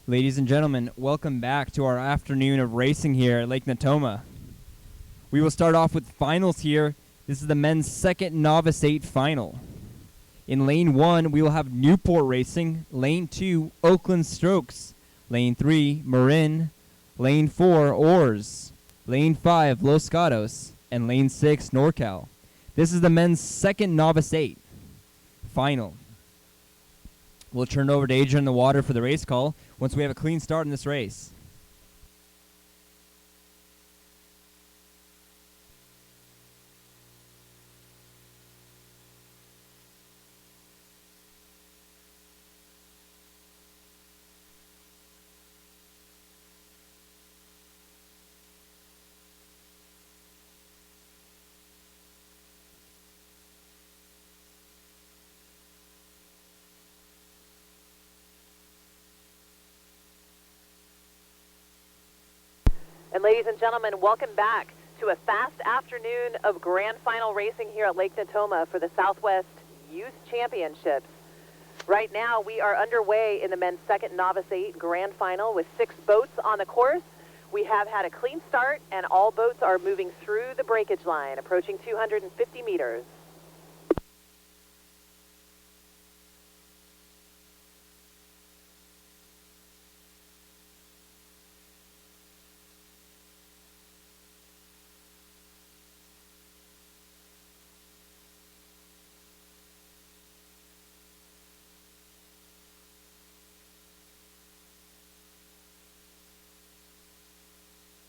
Ladies and gentlemen, welcome back to our afternoon of racing here at Lake Natoma. We will start off with finals here. This is the men's second Novice 8 final. In Lane 1, we will have Newport Racing. Lane 2, Oakland Strokes. Lane 3, Marin. Lane 4, Oars. Lane 5, Los Gatos. And Lane 6, NorCal. This is the men's second Novice 8 final. We'll turn it over to Adrian in the water for the race call once we have a clean start in this race. And ladies and gentlemen, welcome back to a fast afternoon of grand final racing here at Lake Natoma for the Southwest Youth Championships. Right now, we are underway in the men's second Novice 8 grand final with 6 boats on the course. We have had a clean start, and all boats are moving through the breakage line, approaching 250 meters.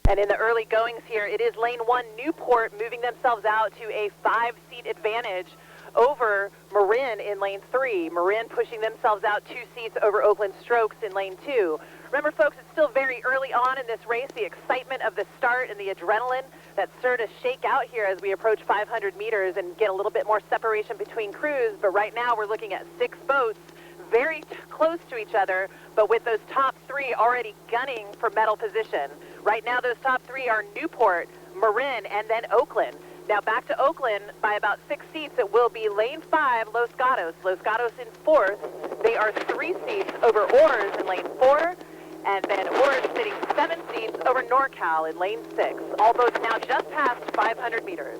And in the early goings here, it is lane 1, Newport, moving themselves out to a 5-seat advantage over Marin in lane 3. Marin pushing themselves out 2 seats over Oakland Strokes in lane 2. Remember, folks, it's still very early on in this race. The excitement of the start and the adrenaline that's sure to shake out here as we approach 500 meters and get a little bit more separation between crews. But right now, we're looking at 6 boats very close to each other, but with those top 3 already gunning for medal position. Right now, those top 3 are Newport, Marin, and then Oakland. Now back to Oakland by about 6 seats. It will be lane 5, Los Gatos. Los Gatos in 4th. They are 3 seats over Oars in lane 4, and then Oars sitting 7 seats over NorCal in lane 6. All boats now just past 500 meters.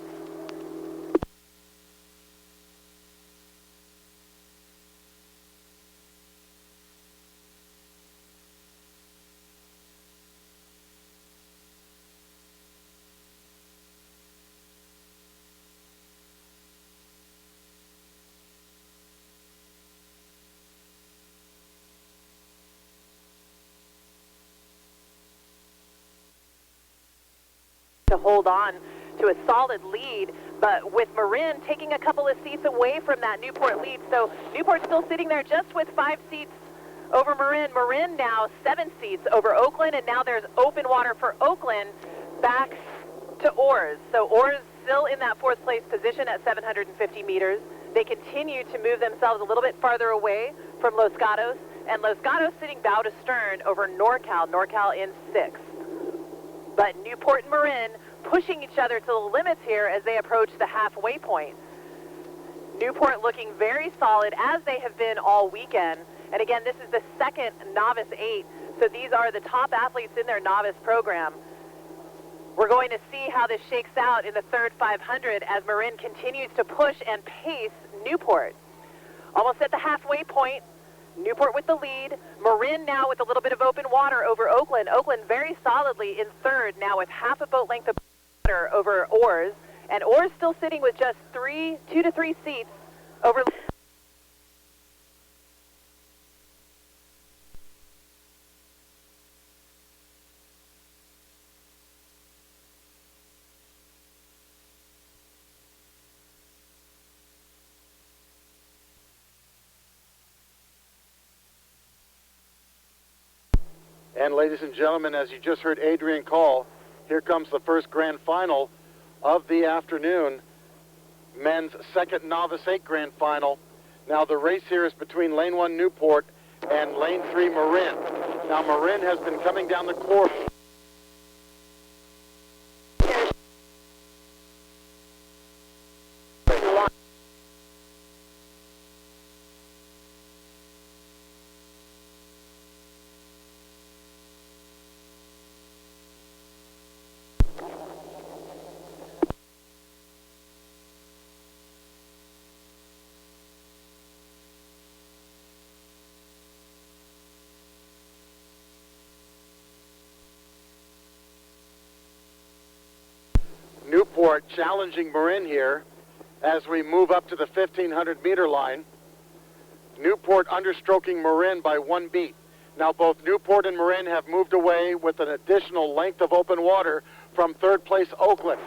To hold on to a solid lead, but with Marin taking a couple of seats away from that Newport lead. So Newport's still sitting there just with 5 seats over Marin. Marin now 7 seats over Oakland, and now there's open water for Oakland back to Oars. So Oars still in that 4th place position at 750 meters. They continue to move themselves a little bit farther away from Los Gatos, and Los Gatos sitting bow to stern over NorCal. NorCal in 6th. But Newport and Marin pushing each other to the limits here as they approach the halfway point. Newport looking very solid, as they have been all weekend. And again, this is the second Novice 8, so these are the top athletes in their novice program. We're going to see how this shakes out in the third 500 as Marin continues to push and pace Newport. Almost at the halfway point. Newport with the lead. Marin now with a little bit of open water over Oakland. Oakland very solidly in 3rd now with half a boat length of water over Oars. And Oars still sitting with just 2 to 3 seats over. And ladies and gentlemen, as you just heard Adrian call, here comes the first grand final of the afternoon, men's second Novice 8 grand final. Now the race here is between lane 1 Newport and lane 3 Marin. Now Marin has been coming down the course. Newport challenging Marin here as we move up to the 1,500-meter line. Newport understroking Marin by 1 beat. Now both Newport and Marin have moved away with an additional length of open water from third place Oakland.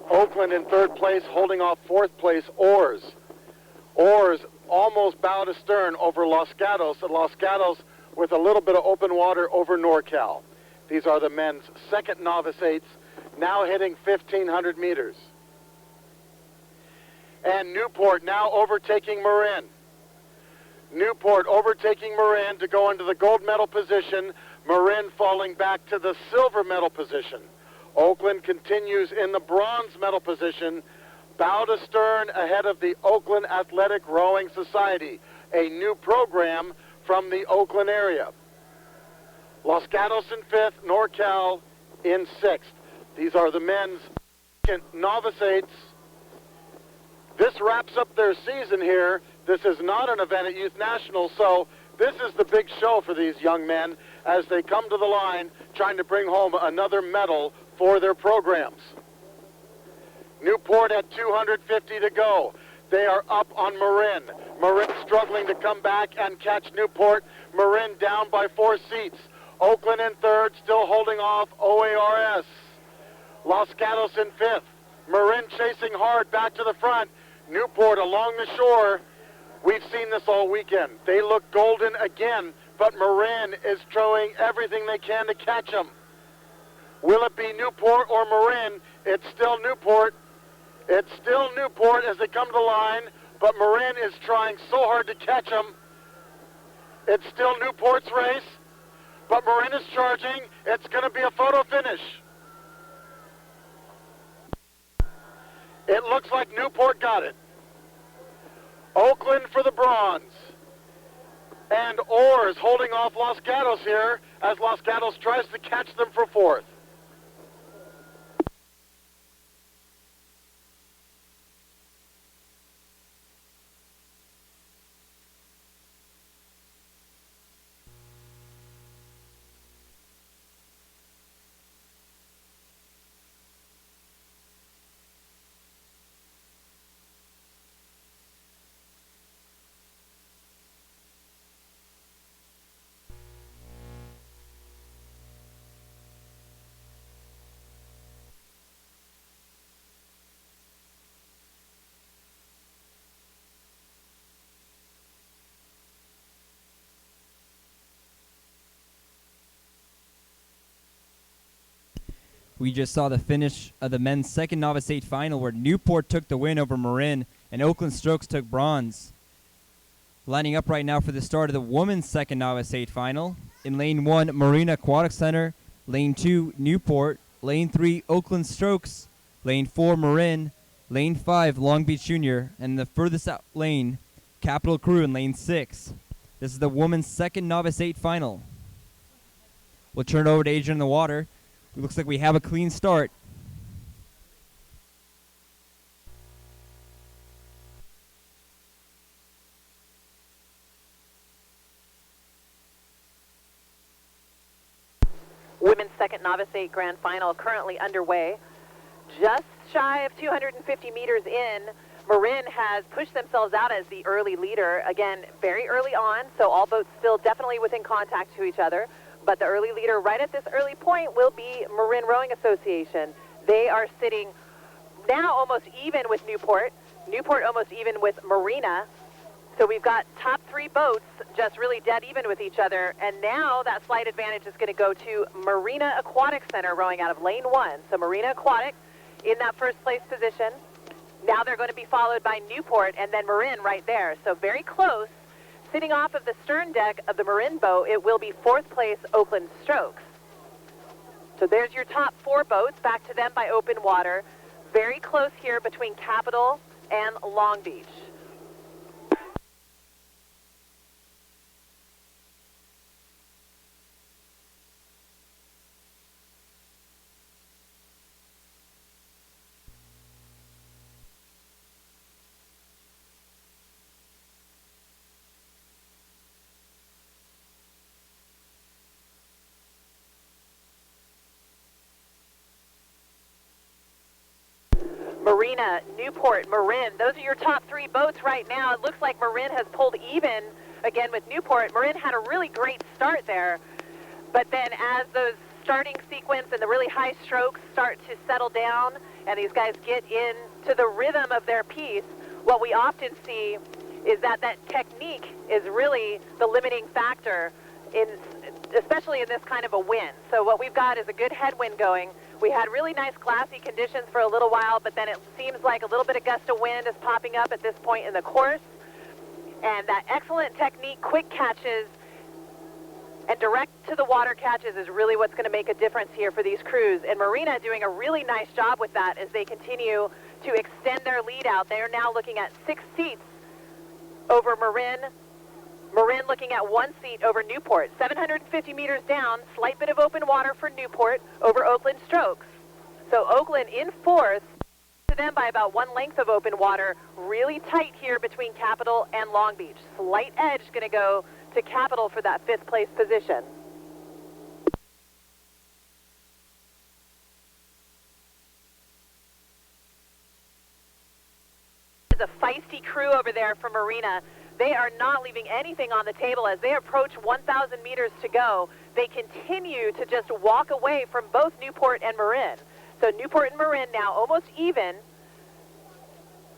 Oakland in third place holding off fourth place Oars. Oars almost bow to stern over Los Gatos, and Los Gatos with a little bit of open water over NorCal. These are the men's second novice eights, now hitting 1,500 meters. And Newport now overtaking Marin. Newport overtaking Marin to go into the gold medal position. Marin falling back to the silver medal position. Oakland continues in the bronze medal position, bow to stern ahead of the Oakland Athletic Rowing Society, a new program from the Oakland area. Los Gatos in 5th, NorCal in 6th. These are the men's novice eights. This wraps up their season here. This is not an event at Youth Nationals, so this is the big show for these young men as they come to the line trying to bring home another medal for their programs. Newport at 250 to go. They are up on Marin. Marin struggling to come back and catch Newport. Marin down by 4 seats. Oakland in 3rd, still holding off OARS. Los Gatos in 5th. Marin chasing hard back to the front. Newport along the shore. We've seen this all weekend. They look golden again, but Marin is throwing everything they can to catch them. Will it be Newport or Marin? It's still Newport. It's still Newport as they come to the line, but Marin is trying so hard to catch them. It's still Newport's race, but Marin is charging. It's going to be a photo finish. It looks like Newport got it. Oakland for the bronze. And Oars holding off Los Gatos here as Los Gatos tries to catch them for 4th. We just saw the finish of the men's second novice 8 final where Newport took the win over Marin and Oakland Strokes took bronze. Lining up right now for the start of the women's second novice 8 final. In lane 1, Marina Aquatic Center. Lane 2, Newport. Lane 3, Oakland Strokes. Lane 4, Marin. Lane 5, Long Beach Junior. And the furthest out lane, Capital Crew in lane 6. This is the women's second novice 8 final. We'll turn it over to Adrian in the water. It looks like we have a clean start. Women's second novice 8 grand final currently underway. Just shy of 250 meters in, Marin has pushed themselves out as the early leader. Again, very early on, so all boats still definitely within contact to each other. But the early leader right at this early point will be Marin Rowing Association. They are sitting now almost even with Newport. Newport almost even with Marina. So we've got top 3 boats just really dead even with each other. And now that slight advantage is going to go to Marina Aquatic Center rowing out of lane 1. So Marina Aquatic in that first place position. Now they're going to be followed by Newport and then Marin right there. So very close. Sitting off of the stern deck of the Marin boat, it will be 4th place Oakland Strokes. So there's your top 4 boats, back to them by open water. Very close here between Capital and Long Beach. Marina, Newport, Marin. Those are your top three boats right now. It looks like Marin has pulled even again with Newport. Marin had a really great start there, but then as those starting sequence and the really high strokes start to settle down and these guys get into the rhythm of their piece, what we often see is that technique is really the limiting factor, especially in this kind of a wind. So what we've got is a good headwind going. We had really nice glassy conditions for a little while, but then it seems like a little bit of gust of wind is popping up at this point in the course. And that excellent technique, quick catches, and direct to the water catches is really what's going to make a difference here for these crews. And Marina doing a really nice job with that as they continue to extend their lead out. They are now looking at 6 seats over Marin. Marin looking at 1 seat over Newport. 750 meters down, slight bit of open water for Newport over Oakland strokes. So Oakland in 4th, to them by about 1 length of open water. Really tight here between Capitol and Long Beach. Slight edge going to go to Capitol for that 5th place position. There's a feisty crew over there from Marina. They are not leaving anything on the table as they approach 1,000 meters to go. They continue to just walk away from both Newport and Marin. So Newport and Marin now almost even.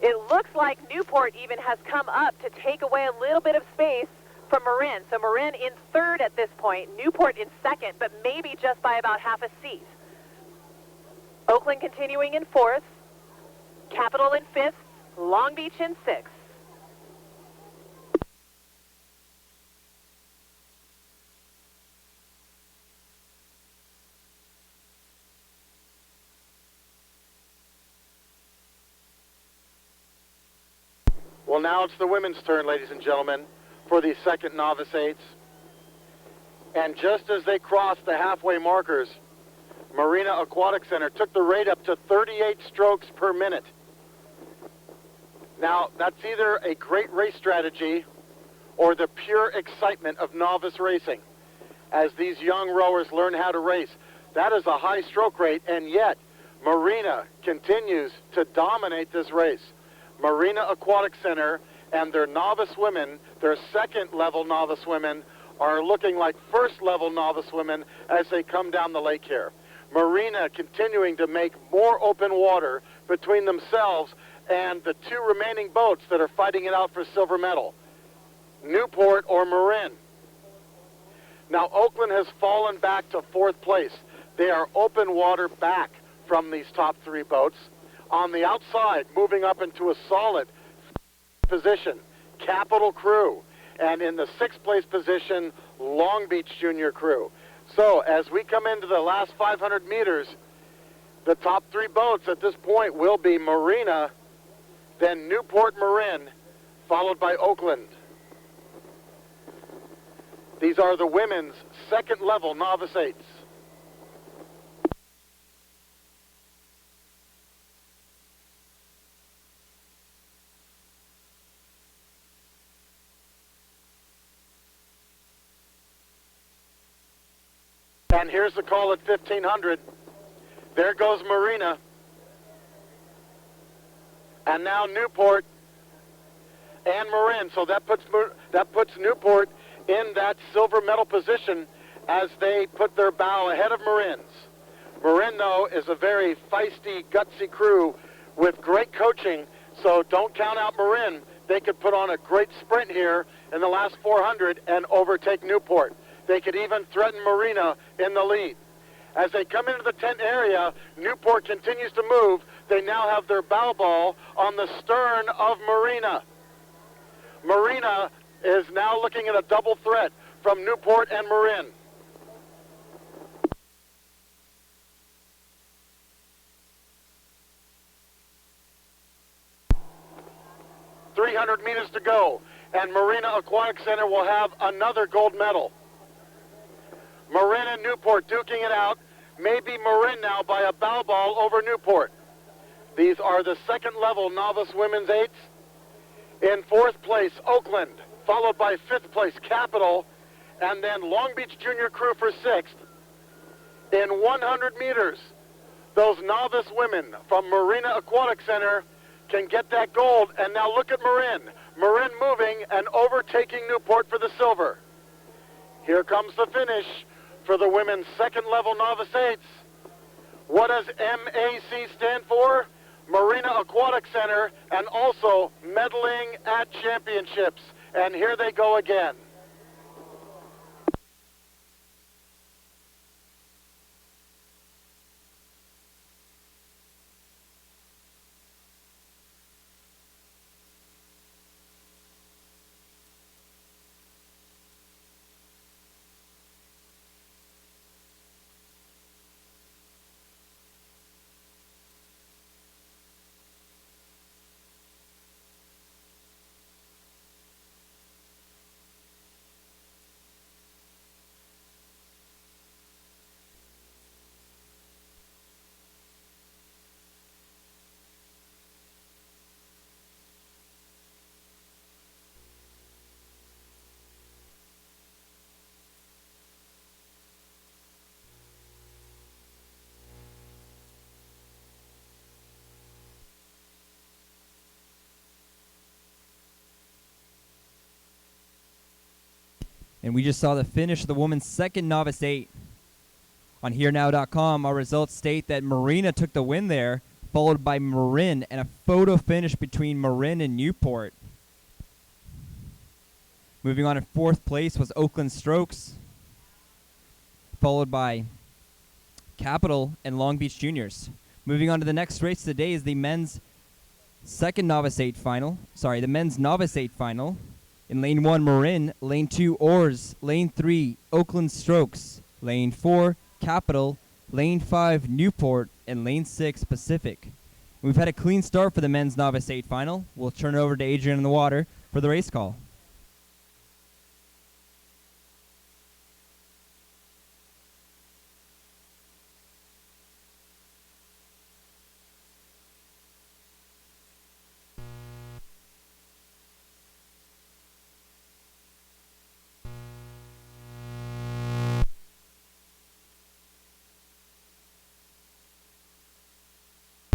It looks like Newport even has come up to take away a little bit of space from Marin. So Marin in 3rd at this point, Newport in 2nd, but maybe just by about half a seat. Oakland continuing in 4th, Capitol in 5th, Long Beach in 6th. Well, now it's the women's turn, ladies and gentlemen, for the second novice 8s. And just as they crossed the halfway markers, Marina Aquatic Center took the rate up to 38 strokes per minute. Now, that's either a great race strategy or the pure excitement of novice racing as these young rowers learn how to race. That is a high stroke rate, and yet Marina continues to dominate this race. Marina Aquatic Center and their novice women, their second-level novice women, are looking like first-level novice women as they come down the lake here. Marina continuing to make more open water between themselves and the 2 remaining boats that are fighting it out for silver medal, Newport or Marin. Now, Oakland has fallen back to 4th place. They are open water back from these top 3 boats. On the outside, moving up into a solid position, Capitol Crew. And in the 6th place position, Long Beach Junior Crew. So as we come into the last 500 meters, the top 3 boats at this point will be Marina, then Newport Marin, followed by Oakland. These are the women's second-level novice 8s. And here's the call at 1,500. There goes Marina. And now Newport and Marin. So that puts Newport in that silver medal position as they put their bow ahead of Marin's. Marin, though, is a very feisty, gutsy crew with great coaching, so don't count out Marin. They could put on a great sprint here in the last 400 and overtake Newport. They could even threaten Marina in the lead. As they come into the tent area, Newport continues to move. They now have their bow ball on the stern of Marina. Marina is now looking at a double threat from Newport and Marin. .300 meters to go, and Marina Aquatic Center will have another gold medal. Marin and Newport duking it out. Maybe Marin now by a bow ball over Newport. These are the second-level novice women's 8s. In 4th place, Oakland, followed by 5th place, Capitol, and then Long Beach Junior Crew for 6th. In 100 meters, those novice women from Marina Aquatic Center can get that gold. And now look at Marin. Marin moving and overtaking Newport for the silver. Here comes the finish for the women's second level novice eights. What does MAC stand for? Marina Aquatic Center, and also medaling at championships. And here they go again. And we just saw the finish of the women's second novice 8. On HereNow.com, our results state that Marina took the win there, followed by Marin, and a photo finish between Marin and Newport. Moving on in fourth place was Oakland Strokes, followed by Capital and Long Beach Juniors. Moving on to the next race today is the men's novice 8 final. In lane 1, Marin, lane 2, Oars, lane 3, Oakland Strokes, lane 4, Capital, lane 5, Newport, and lane 6, Pacific. We've had a clean start for the men's novice 8 final. We'll turn it over to Adrian in the water for the race call.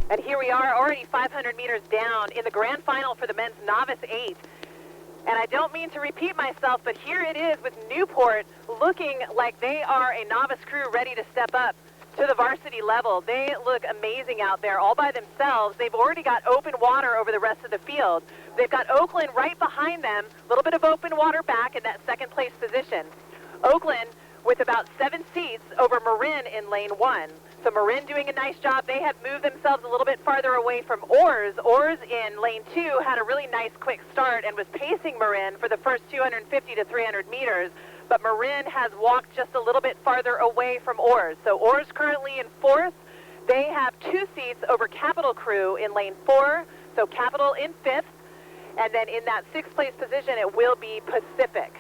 And here we are, already 500 meters down in the grand final for the men's novice 8. And I don't mean to repeat myself, but here it is with Newport looking like they are a novice crew ready to step up to the varsity level. They look amazing out there all by themselves. They've already got open water over the rest of the field. They've got Oakland right behind them, a little bit of open water back in that second place position. Oakland with about 7 seats over Marin in lane 1. So Marin doing a nice job. They have moved themselves a little bit farther away from Oars. Oars in lane 2 had a really nice quick start and was pacing Marin for the first 250 to 300 meters. But Marin has walked just a little bit farther away from Oars. So Oars currently in 4th. They have 2 seats over Capital Crew in lane 4. So Capital in 5th. And then in that 6th place position, it will be Pacific.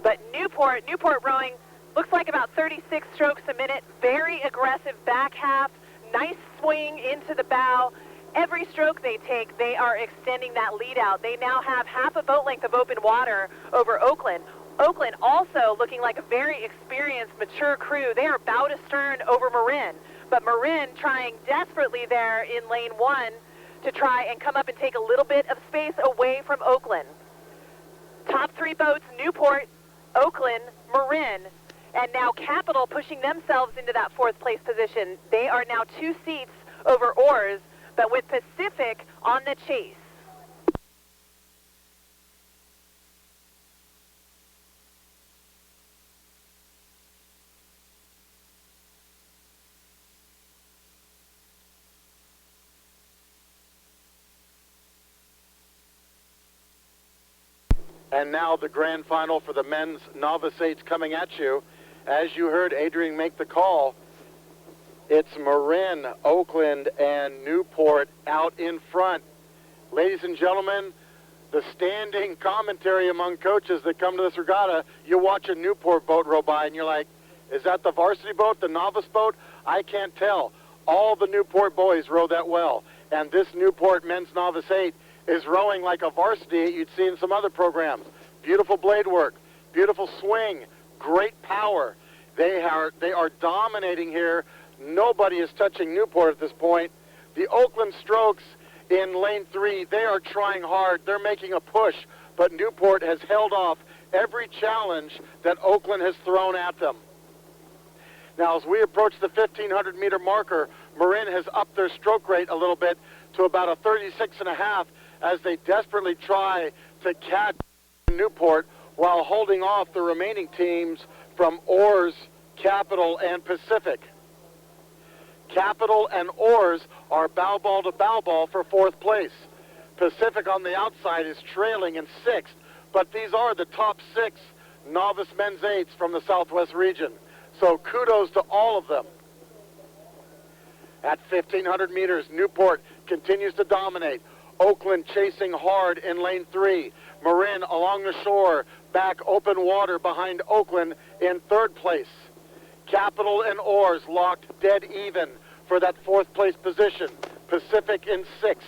But Newport rowing looks like about 36 strokes a minute. Very aggressive back half. Nice swing into the bow. Every stroke they take, they are extending that lead out. They now have half a boat length of open water over Oakland. Oakland also looking like a very experienced, mature crew. They are bow to stern over Marin. But Marin trying desperately there in lane 1 to try and come up and take a little bit of space away from Oakland. Top 3 boats, Newport, Oakland, Marin, and now Capital pushing themselves into that 4th place position. They are now 2 seats over Oars, but with Pacific on the chase. And now the grand final for the men's novice 8s coming at you. As you heard Adrian make the call, it's Marin, Oakland, and Newport out in front. Ladies and gentlemen, the standing commentary among coaches that come to this regatta, you watch a Newport boat row by and you're like, is that the varsity boat, the novice boat? I can't tell. All the Newport boys row that well. And this Newport men's novice 8 is rowing like a varsity you'd see in some other programs. Beautiful blade work, beautiful swing, great power. They are dominating here Nobody is touching Newport at this point. The Oakland Strokes in lane 3, they are trying hard. They're making a push, but Newport has held off every challenge that Oakland has thrown at them. Now, as we approach the 1,500-meter marker, Marin has upped their stroke rate a little bit to about a 36.5 as they desperately try to catch Newport while holding off the remaining teams from Oars, Capital, and Pacific. Capital and Oars are bow ball to bow ball for 4th place. Pacific on the outside is trailing in 6th, but these are the top 6 novice men's 8s from the Southwest region. So kudos to all of them. At 1,500 meters, Newport continues to dominate. Oakland chasing hard in lane 3. Marin along the shore, back open water behind Oakland in 3rd place. Capital and Oars locked dead even for that 4th place position. Pacific in 6th.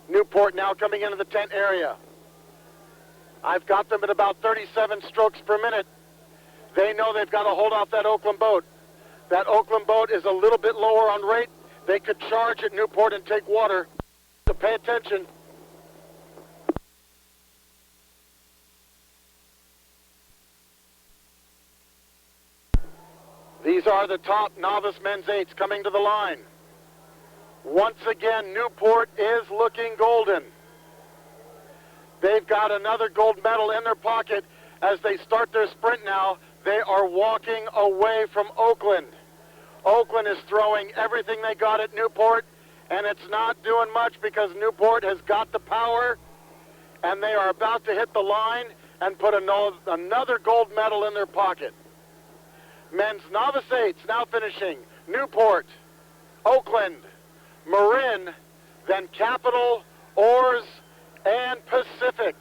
Newport now coming into the tent area. I've got them at about 37 strokes per minute. They know they've got to hold off that Oakland boat. That Oakland boat is a little bit lower on rate. They could charge at Newport and take water. So pay attention. These are the top novice men's 8s coming to the line. Once again, Newport is looking golden. They've got another gold medal in their pocket as they start their sprint now. They are walking away from Oakland. Oakland is throwing everything they got at Newport, and it's not doing much because Newport has got the power, and they are about to hit the line and put another gold medal in their pocket. Men's novice 8s now finishing. Newport, Oakland, Marin, then Capital, Oars, and Pacific.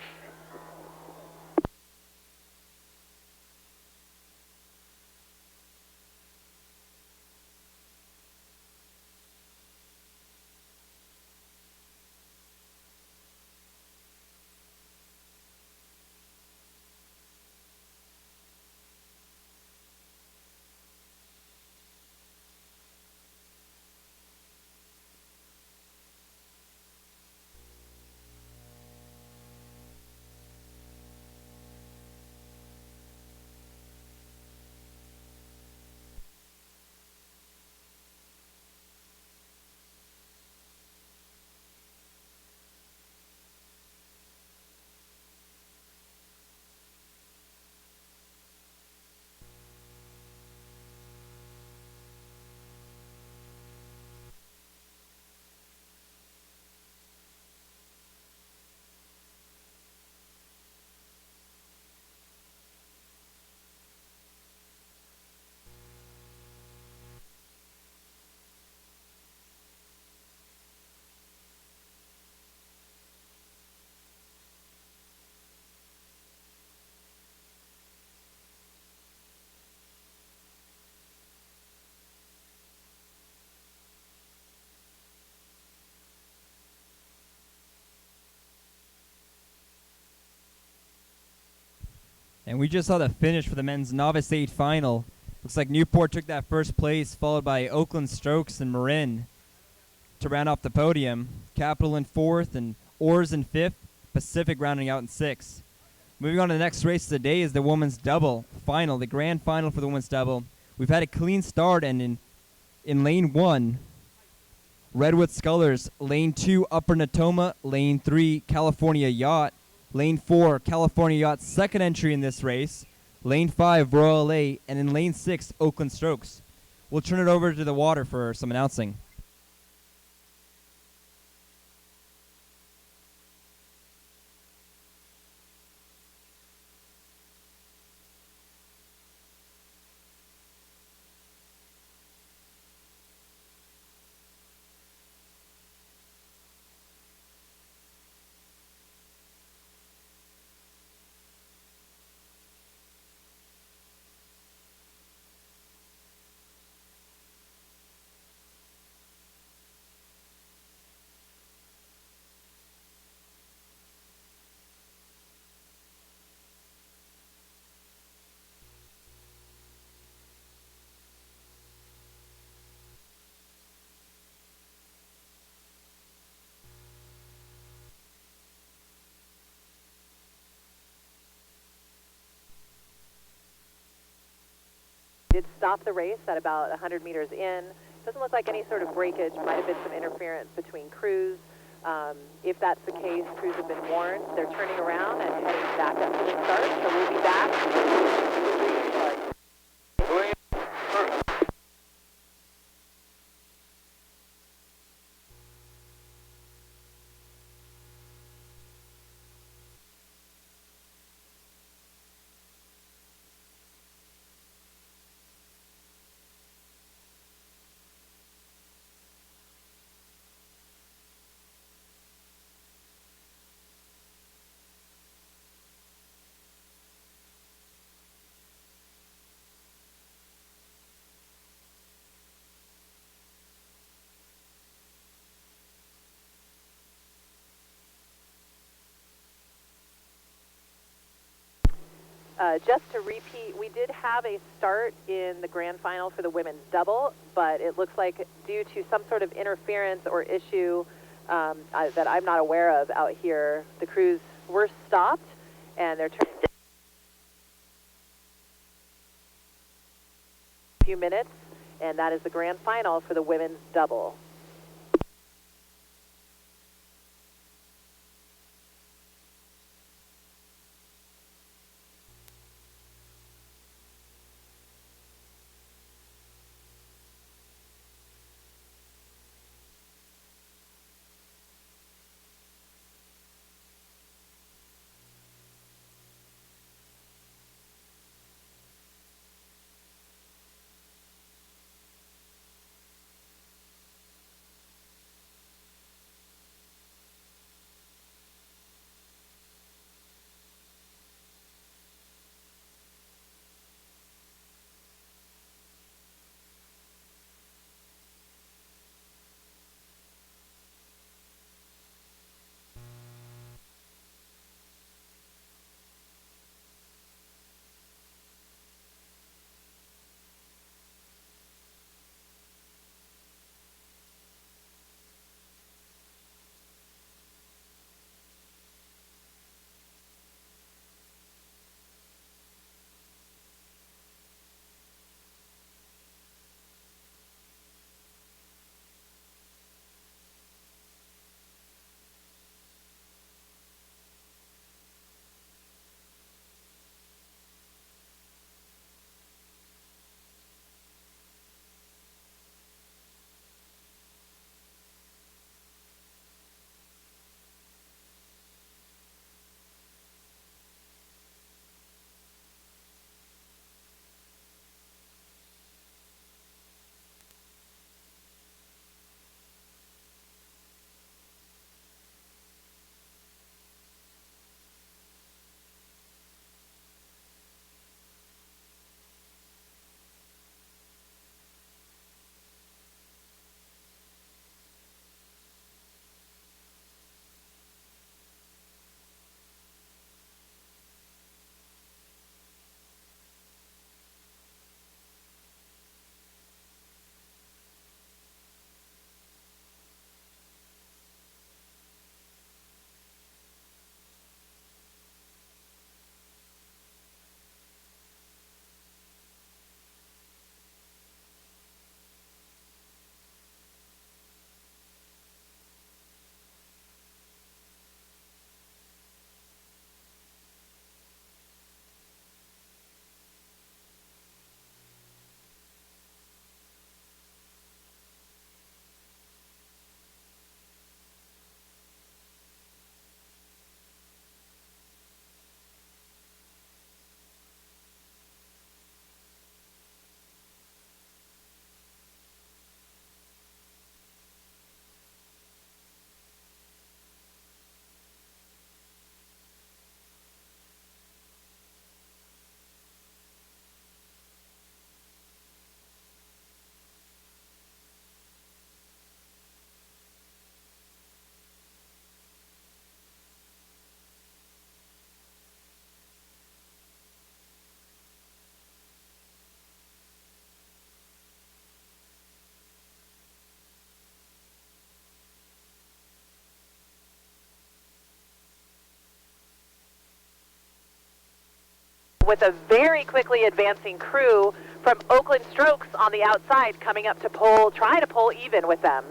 And we just saw the finish for the men's Novice 8 final. Looks like Newport took that first place, followed by Oakland Strokes and Marin to round off the podium. Capital in 4th and Oars in 5th, Pacific rounding out in 6th. Moving on to the next race of the day is the women's double final, the grand final for the women's double. We've had a clean start, and in lane 1, Redwood Scullers, lane 2, Upper Natoma, lane 3, California Yacht, lane 4, California Yacht's second entry in this race, lane 5, Royal LA, and in lane 6, Oakland Strokes. We'll turn it over to the water for some announcing. did stop the race at about 100 meters in. Doesn't look like any sort of breakage. Might have been some interference between crews. If that's the case, crews have been warned. They're turning around and heading back up to the start, so we'll be back. Just to repeat, we did have a start in the grand final for the women's double, but it looks like due to some sort of interference or issue that I'm not aware of out here, the crews were stopped and they're turning a few minutes, and that is the grand final for the women's double. With a very quickly advancing crew from Oakland Strokes on the outside coming up to try to pull even with them.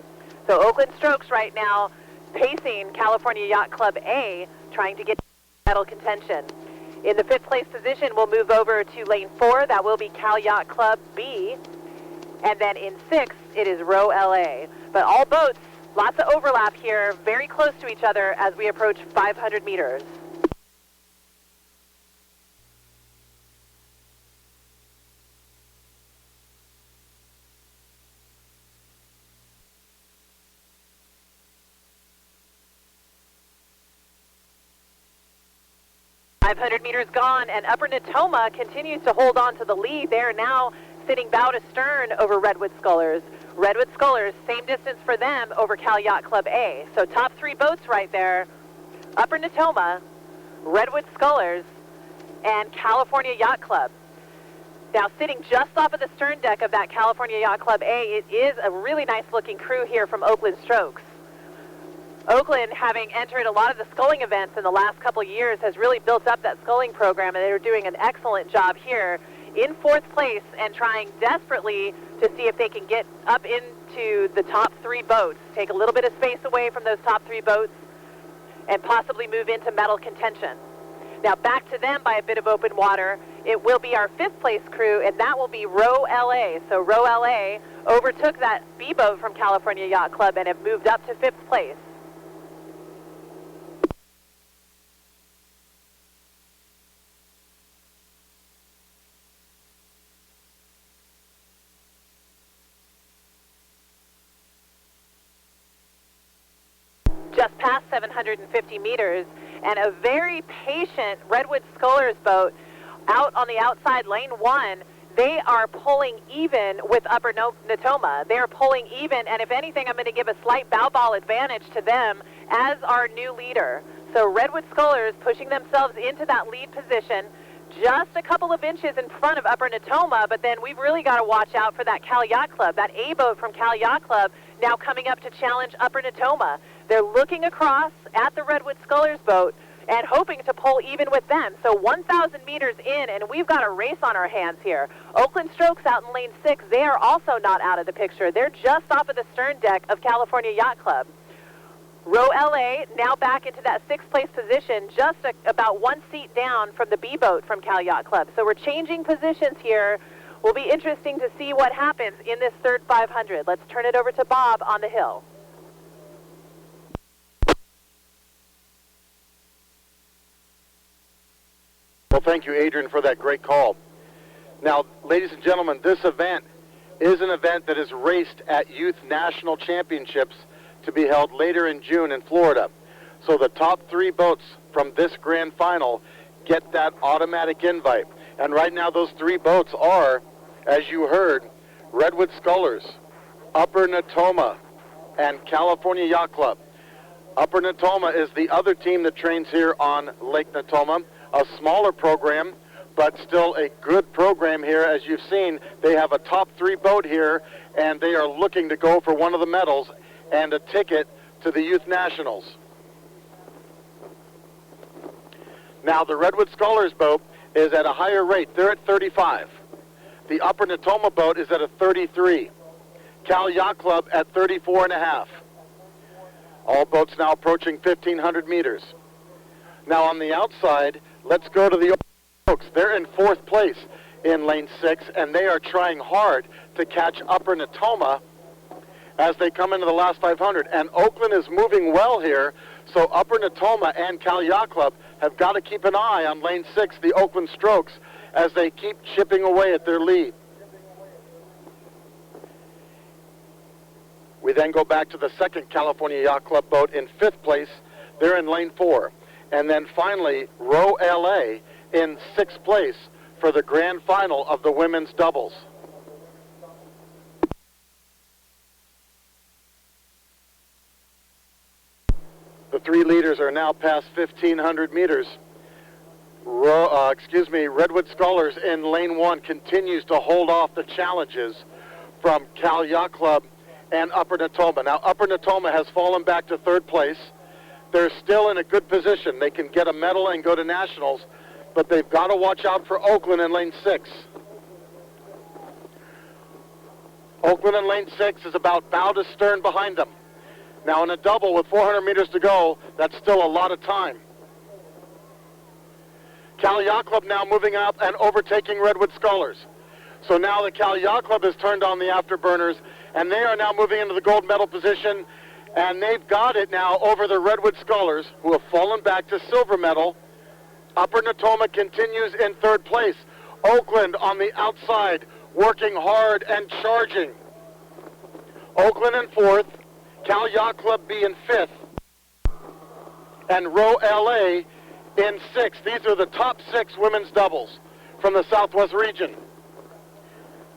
So Oakland Strokes right now pacing California Yacht Club A, trying to get medal contention. In the 5th place position, we'll move over to lane 4. That will be Cal Yacht Club B. And then in 6th, it is Row LA. But all boats, lots of overlap here, very close to each other as we approach 500 meters. Meters gone, and Upper Natoma continues to hold on to the lead. They are now sitting bow to stern over Redwood Scullers. Redwood Scullers, same distance for them over Cal Yacht Club A. So top 3 boats right there, Upper Natoma, Redwood Scullers, and California Yacht Club. Now sitting just off of the stern deck of that California Yacht Club A, it is a really nice looking crew here from Oakland Strokes. Oakland, having entered a lot of the sculling events in the last couple of years, has really built up that sculling program, and they're doing an excellent job here in 4th place and trying desperately to see if they can get up into the top 3 boats, take a little bit of space away from those top 3 boats, and possibly move into medal contention. Now back to them by a bit of open water. It will be our 5th place crew, and that will be Row LA. So Row LA overtook that B boat from California Yacht Club and have moved up to 5th place. Just past 750 meters, and a very patient Redwood Scullers boat out on the outside lane 1. They are pulling even with Upper Natoma. They are pulling even, and if anything, I'm going to give a slight bow ball advantage to them as our new leader. So Redwood Scullers pushing themselves into that lead position, just a couple of inches in front of Upper Natoma, but then we've really got to watch out for that Cal Yacht Club, that A boat from Cal Yacht Club, now coming up to challenge Upper Natoma. They're looking across at the Redwood Scullers boat and hoping to pull even with them. So 1,000 meters in, and we've got a race on our hands here. Oakland Strokes out in lane 6, they are also not out of the picture. They're just off of the stern deck of California Yacht Club. Row LA now back into that 6th place position, just about 1 seat down from the B boat from Cal Yacht Club. So we're changing positions here. Will be interesting to see what happens in this third 500. Let's turn it over to Bob on the hill. Well, thank you, Adrian, for that great call. Now, ladies and gentlemen, this event is an event that is raced at Youth National Championships to be held later in June in Florida. So the top 3 boats from this grand final get that automatic invite. And right now those 3 boats are, as you heard, Redwood Scullers, Upper Natoma, and California Yacht Club. Upper Natoma is the other team that trains here on Lake Natoma, a smaller program, but still a good program here. As you've seen, they have a top 3 boat here, and they are looking to go for one of the medals and a ticket to the Youth Nationals. Now, the Redwood Scullers boat is at a higher rate. They're at 35. The Upper Natoma boat is at a 33. Cal Yacht Club at 34.5. All boats now approaching 1,500 meters. Now, on the outside, let's go to the Oaks. They're in 4th place in lane 6, and they are trying hard to catch Upper Natoma as they come into the last 500. And Oakland is moving well here, so Upper Natoma and Cal Yacht Club have got to keep an eye on lane 6, the Oakland Strokes, as they keep chipping away at their lead. We then go back to the second California Yacht Club boat in 5th place. They're in lane 4. And then finally, Row LA in 6th place for the grand final of the women's doubles. The 3 leaders are now past 1,500 meters. Redwood Scullers in lane 1 continues to hold off the challenges from Cal Yacht Club and Upper Natoma. Now, Upper Natoma has fallen back to 3rd place. They're still in a good position. They can get a medal and go to nationals, but they've got to watch out for Oakland in lane 6. Oakland in lane 6 is about bow to stern behind them. Now in a double with 400 meters to go, that's still a lot of time. Cal Yacht Club now moving up and overtaking Redwood Scullers. So now the Cal Yacht Club has turned on the afterburners, and they are now moving into the gold medal position, and they've got it now over the Redwood Scullers, who have fallen back to silver medal. Upper Natoma continues in third place. Oakland on the outside, working hard and charging. Oakland in fourth, Cal Yacht Club B in fifth, and Row LA in sixth. These are the top 6 women's doubles from the Southwest region.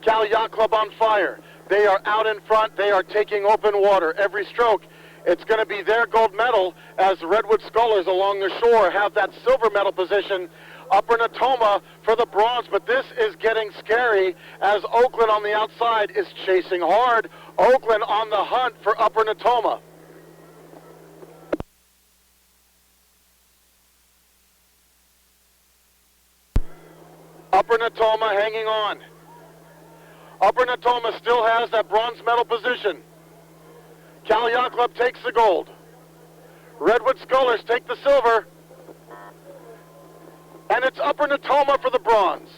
Cal Yacht Club on fire. They are out in front. They are taking open water. Every stroke, it's going to be their gold medal as Redwood Scullers along the shore have that silver medal position. Upper Natoma for the bronze, but this is getting scary as Oakland on the outside is chasing hard. Oakland on the hunt for Upper Natoma. Upper Natoma hanging on. Upper Natoma still has that bronze medal position. Cal Yacht Club takes the gold. Redwood Scullers take the silver. And it's Upper Natoma for the bronze.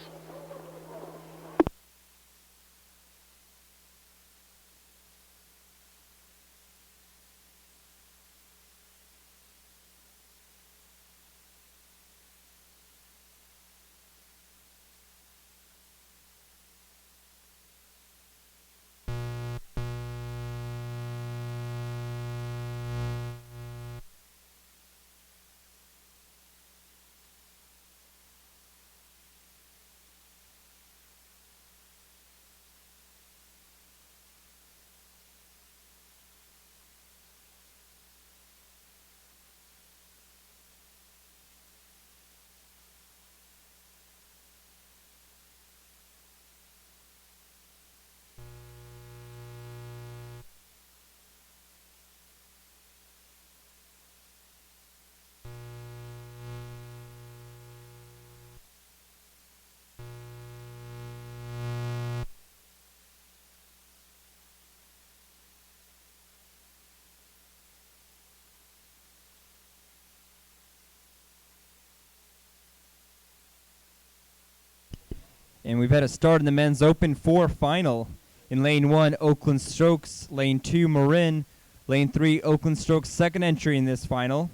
And we've had a start in the men's Open 4 final. In lane 1, Oakland Strokes. Lane 2, Marin. Lane 3, Oakland Strokes' second entry in this final.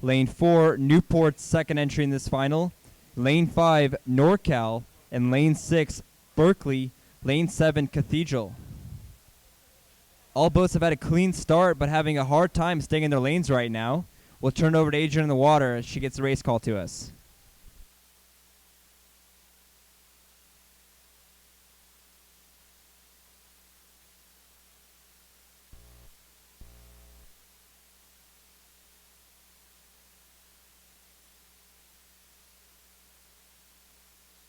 Lane 4, Newport's second entry in this final. Lane 5, NorCal. And Lane 6, Berkeley. Lane 7, Cathedral. All boats have had a clean start, but having a hard time staying in their lanes right now. We'll turn it over to Adrian in the water as she gets the race call to us.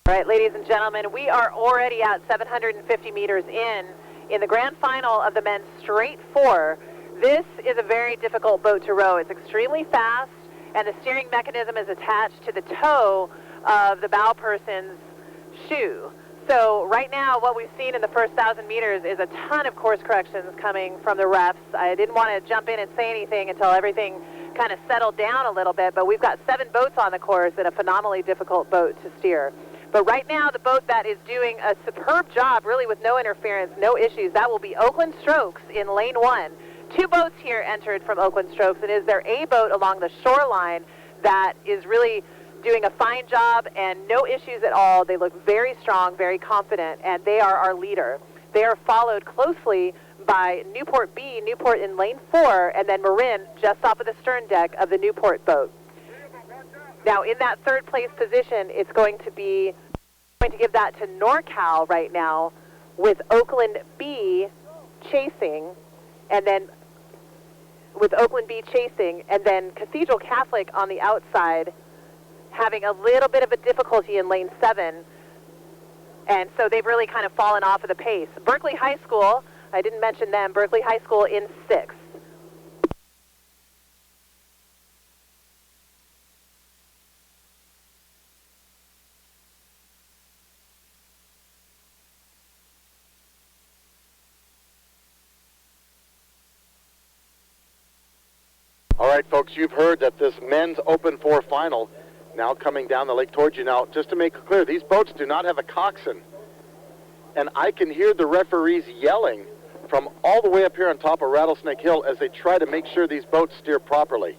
All right, ladies and gentlemen, we are already at 750 meters in the grand final of the men's straight 4. This is a very difficult boat to row. It's extremely fast, and the steering mechanism is attached to the toe of the bow person's shoe. So right now, what we've seen in the first 1,000 meters is a ton of course corrections coming from the refs. I didn't want to jump in and say anything until everything kind of settled down a little bit, but we've got 7 boats on the course and a phenomenally difficult boat to steer. But right now, the boat that is doing a superb job, really with no interference, no issues, that will be Oakland Strokes in lane 1. 2 boats here entered from Oakland Strokes. It is their A boat along the shoreline that is really doing a fine job and no issues at all. They look very strong, very confident, and they are our leader. They are followed closely by Newport B, Newport in lane 4, and then Marin just off of the stern deck of the Newport boat. Now, in that third place position, it's going to give that to NorCal right now, with Oakland B chasing, and then Cathedral Catholic on the outside, having a little bit of a difficulty in lane 7, and so they've really kind of fallen off of the pace. Berkeley High School, I didn't mention them, Berkeley High School in 6th. All right, folks, you've heard that this men's Open 4 final now coming down the lake towards you. Now, just to make it clear, these boats do not have a coxswain. And I can hear the referees yelling from all the way up here on top of Rattlesnake Hill as they try to make sure these boats steer properly.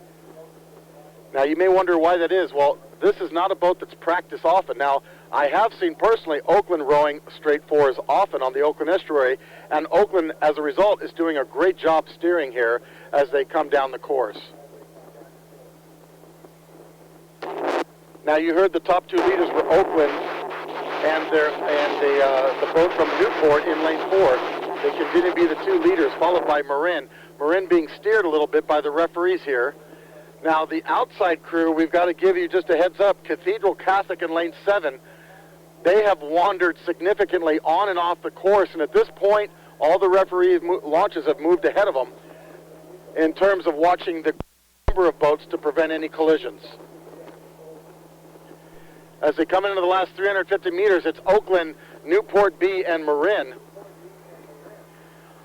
Now, you may wonder why that is. Well, this is not a boat that's practiced often. Now, I have seen personally Oakland rowing straight fours often on the Oakland estuary, and Oakland, as a result, is doing a great job steering here as they come down the course. Now, you heard the top two leaders were Oakland and the boat from Newport in lane 4. They continue to be the two leaders, followed by Marin. Marin being steered a little bit by the referees here. Now, the outside crew, we've got to give you just a heads up. Cathedral Catholic in lane 7, they have wandered significantly on and off the course, and at this point, all the referee launches have moved ahead of them in terms of watching the number of boats to prevent any collisions. As they come into the last 350 meters, it's Oakland, Newport B, and Marin.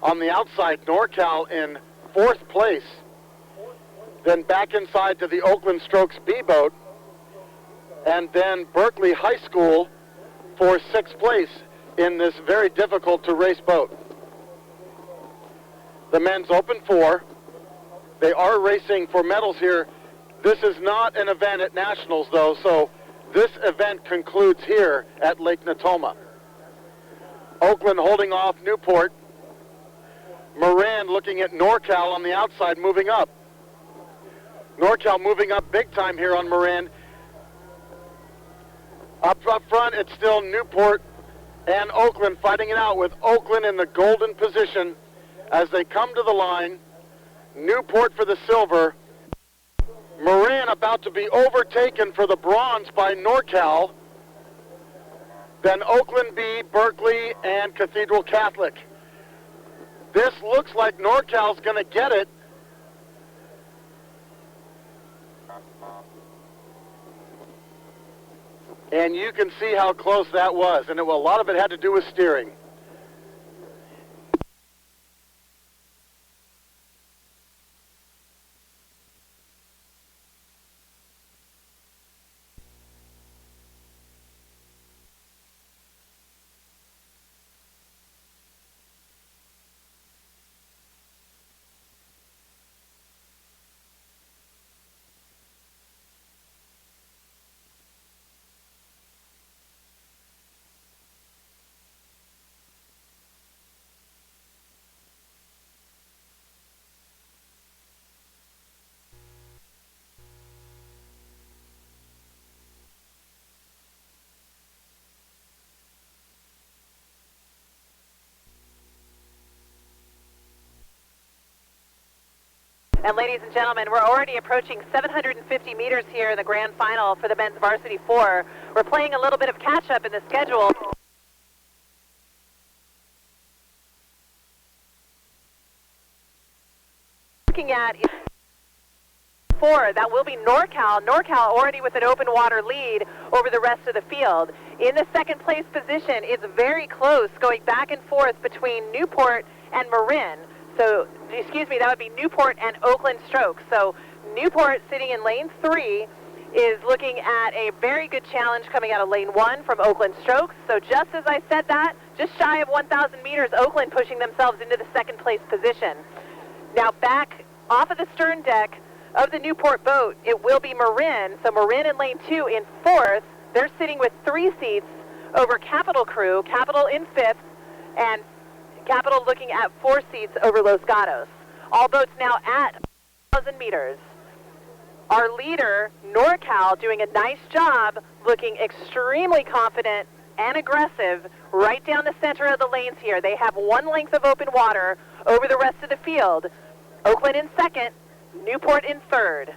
On the outside, NorCal in 4th place. Then back inside to the Oakland Strokes B boat. And then Berkeley High School for 6th place in this very difficult to race boat. The men's Open 4. They are racing for medals here. This is not an event at Nationals, though, so this event concludes here at Lake Natoma. Oakland holding off Newport. Marin looking at NorCal on the outside, moving up. NorCal moving up big time here on Marin. Up front, it's still Newport and Oakland fighting it out, with Oakland in the golden position as they come to the line. Newport for the silver. Marin about to be overtaken for the bronze by NorCal. Then Oakland B, Berkeley, and Cathedral Catholic. This looks like NorCal's going to get it. And you can see how close that was. And a lot of it had to do with steering. And ladies and gentlemen, we're already approaching 750 meters here in the grand final for the men's varsity 4. We're playing a little bit of catch-up in the schedule. Looking at 4, that will be NorCal. NorCal already with an open water lead over the rest of the field. In the second place position, it's very close, going back and forth between Newport and Marin. So, excuse me, that would be Newport and Oakland Strokes. So Newport sitting in lane 3 is looking at a very good challenge coming out of lane 1 from Oakland Strokes. So just as I said that, just shy of 1,000 meters, Oakland pushing themselves into the second place position. Now back off of the stern deck of the Newport boat, it will be Marin. So Marin in lane 2 in 4th. They're sitting with 3 seats over Capital Crew, Capital in 5th, and Capital looking at 4 seats over Los Gatos. All boats now at 1,000 meters. Our leader, NorCal, doing a nice job, looking extremely confident and aggressive right down the center of the lanes here. They have 1 length of open water over the rest of the field. Oakland in 2nd, Newport in 3rd.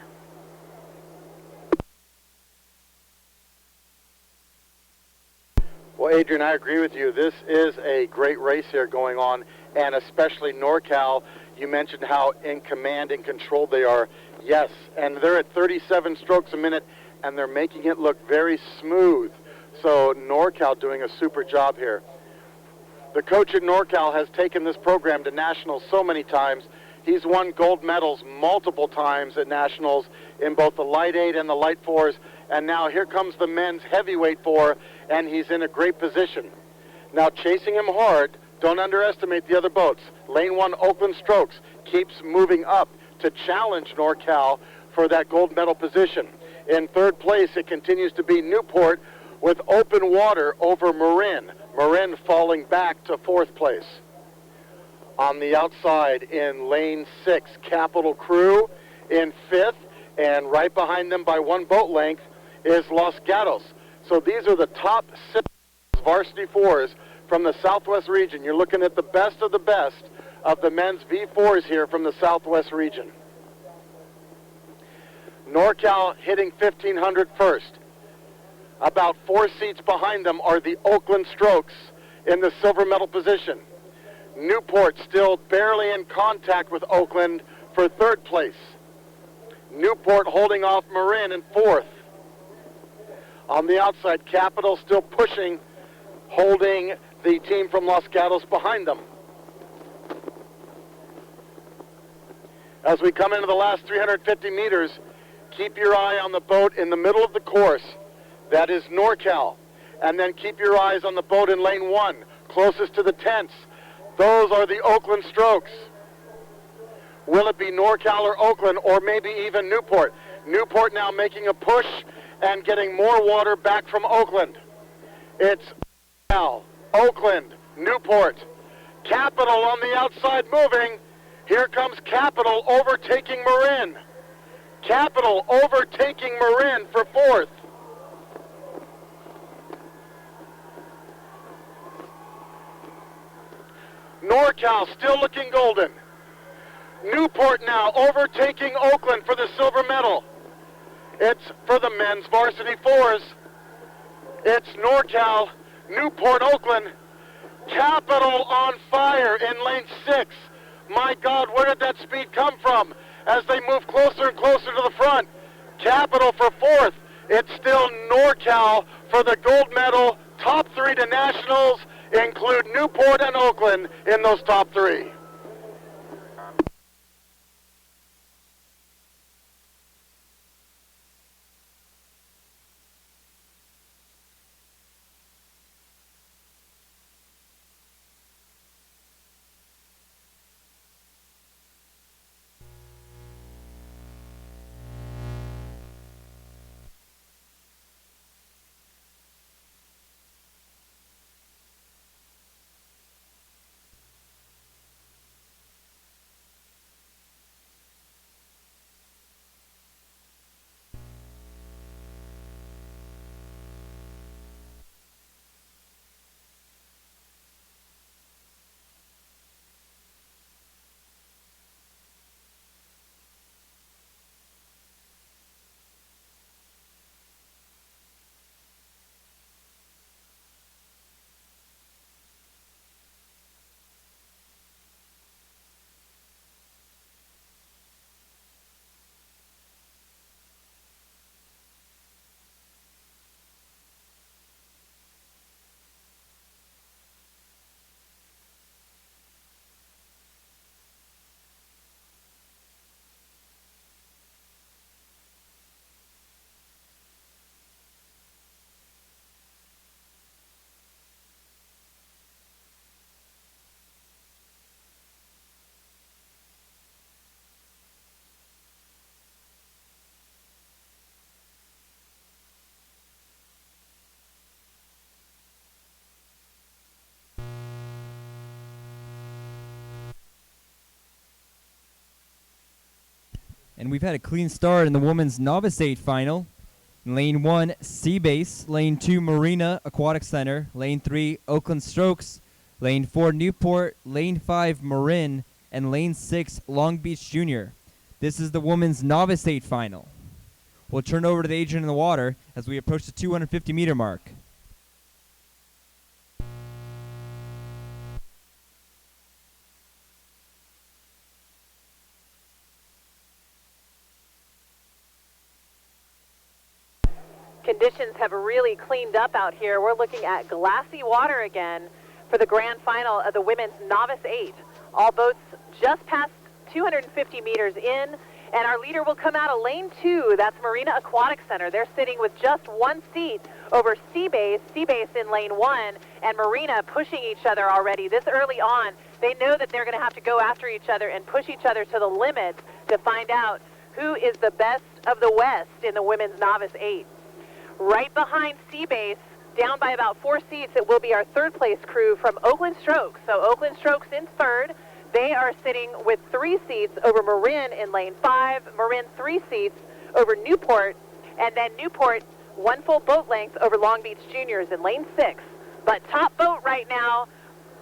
Well, Adrian, I agree with you. This is a great race here going on, and especially NorCal. You mentioned how in command and control they are. Yes, and they're at 37 strokes a minute, and they're making it look very smooth. So NorCal doing a super job here. The coach at NorCal has taken this program to nationals so many times. He's won gold medals multiple times at nationals in both the light 8 and the light 4s. And now here comes the men's heavyweight 4, and he's in a great position. Now chasing him hard, don't underestimate the other boats. Lane 1, Oakland Strokes, keeps moving up to challenge NorCal for that gold medal position. In third place, it continues to be Newport with open water over Marin. Marin falling back to fourth place. On the outside in lane 6, Capital Crew in fifth, and right behind them by one boat length is Los Gatos. So these are the top 6 varsity 4s from the Southwest region. You're looking at the best of the men's V4s here from the Southwest region. NorCal hitting 1,500 first. About 4 seats behind them are the Oakland Strokes in the silver medal position. Newport still barely in contact with Oakland for third place. Newport holding off Marin in fourth. On the outside, Capital still pushing, holding the team from Los Gatos behind them. As we come into the last 350 meters, keep your eye on the boat in the middle of the course. That is NorCal. And then keep your eyes on the boat in lane 1, closest to the tents. Those are the Oakland Strokes. Will it be NorCal or Oakland, or maybe even Newport? Newport now making a push and getting more water back from Oakland. It's NorCal, Oakland, Newport. Capital on the outside moving. Here comes Capital overtaking Marin. Capital overtaking Marin for fourth. NorCal still looking golden. Newport now overtaking Oakland for the silver medal. It's for the men's varsity 4s. It's NorCal, Newport, Oakland. Capital on fire in lane 6. My God, where did that speed come from? As they move closer and closer to the front. Capital for fourth. It's still NorCal for the gold medal. Top 3 to nationals include Newport and Oakland in those top 3. And we've had a clean start in the women's Novice 8 final. In lane 1, Seabase. Lane 2, Marina Aquatic Center. Lane 3, Oakland Strokes. Lane 4, Newport. Lane 5, Marin. And lane 6, Long Beach Junior. This is the women's Novice 8 final. We'll turn over to the agent in the water as we approach the 250-meter mark. Conditions have really cleaned up out here. We're looking at glassy water again for the grand final of the women's Novice 8. All boats just past 250 meters in, and our leader will come out of lane 2. That's Marina Aquatic Center. They're sitting with just 1 seat over Seabase in lane 1, and Marina pushing each other already this early on. They know that they're going to have to go after each other and push each other to the limit to find out who is the best of the West in the women's Novice 8. Right behind Seabase, down by about 4 seats, it will be our third place crew from Oakland Strokes. So Oakland Strokes in third. They are sitting with 3 seats over Marin in lane 5, Marin 3 seats over Newport, and then Newport 1 full boat length over Long Beach Juniors in lane 6. But top boat right now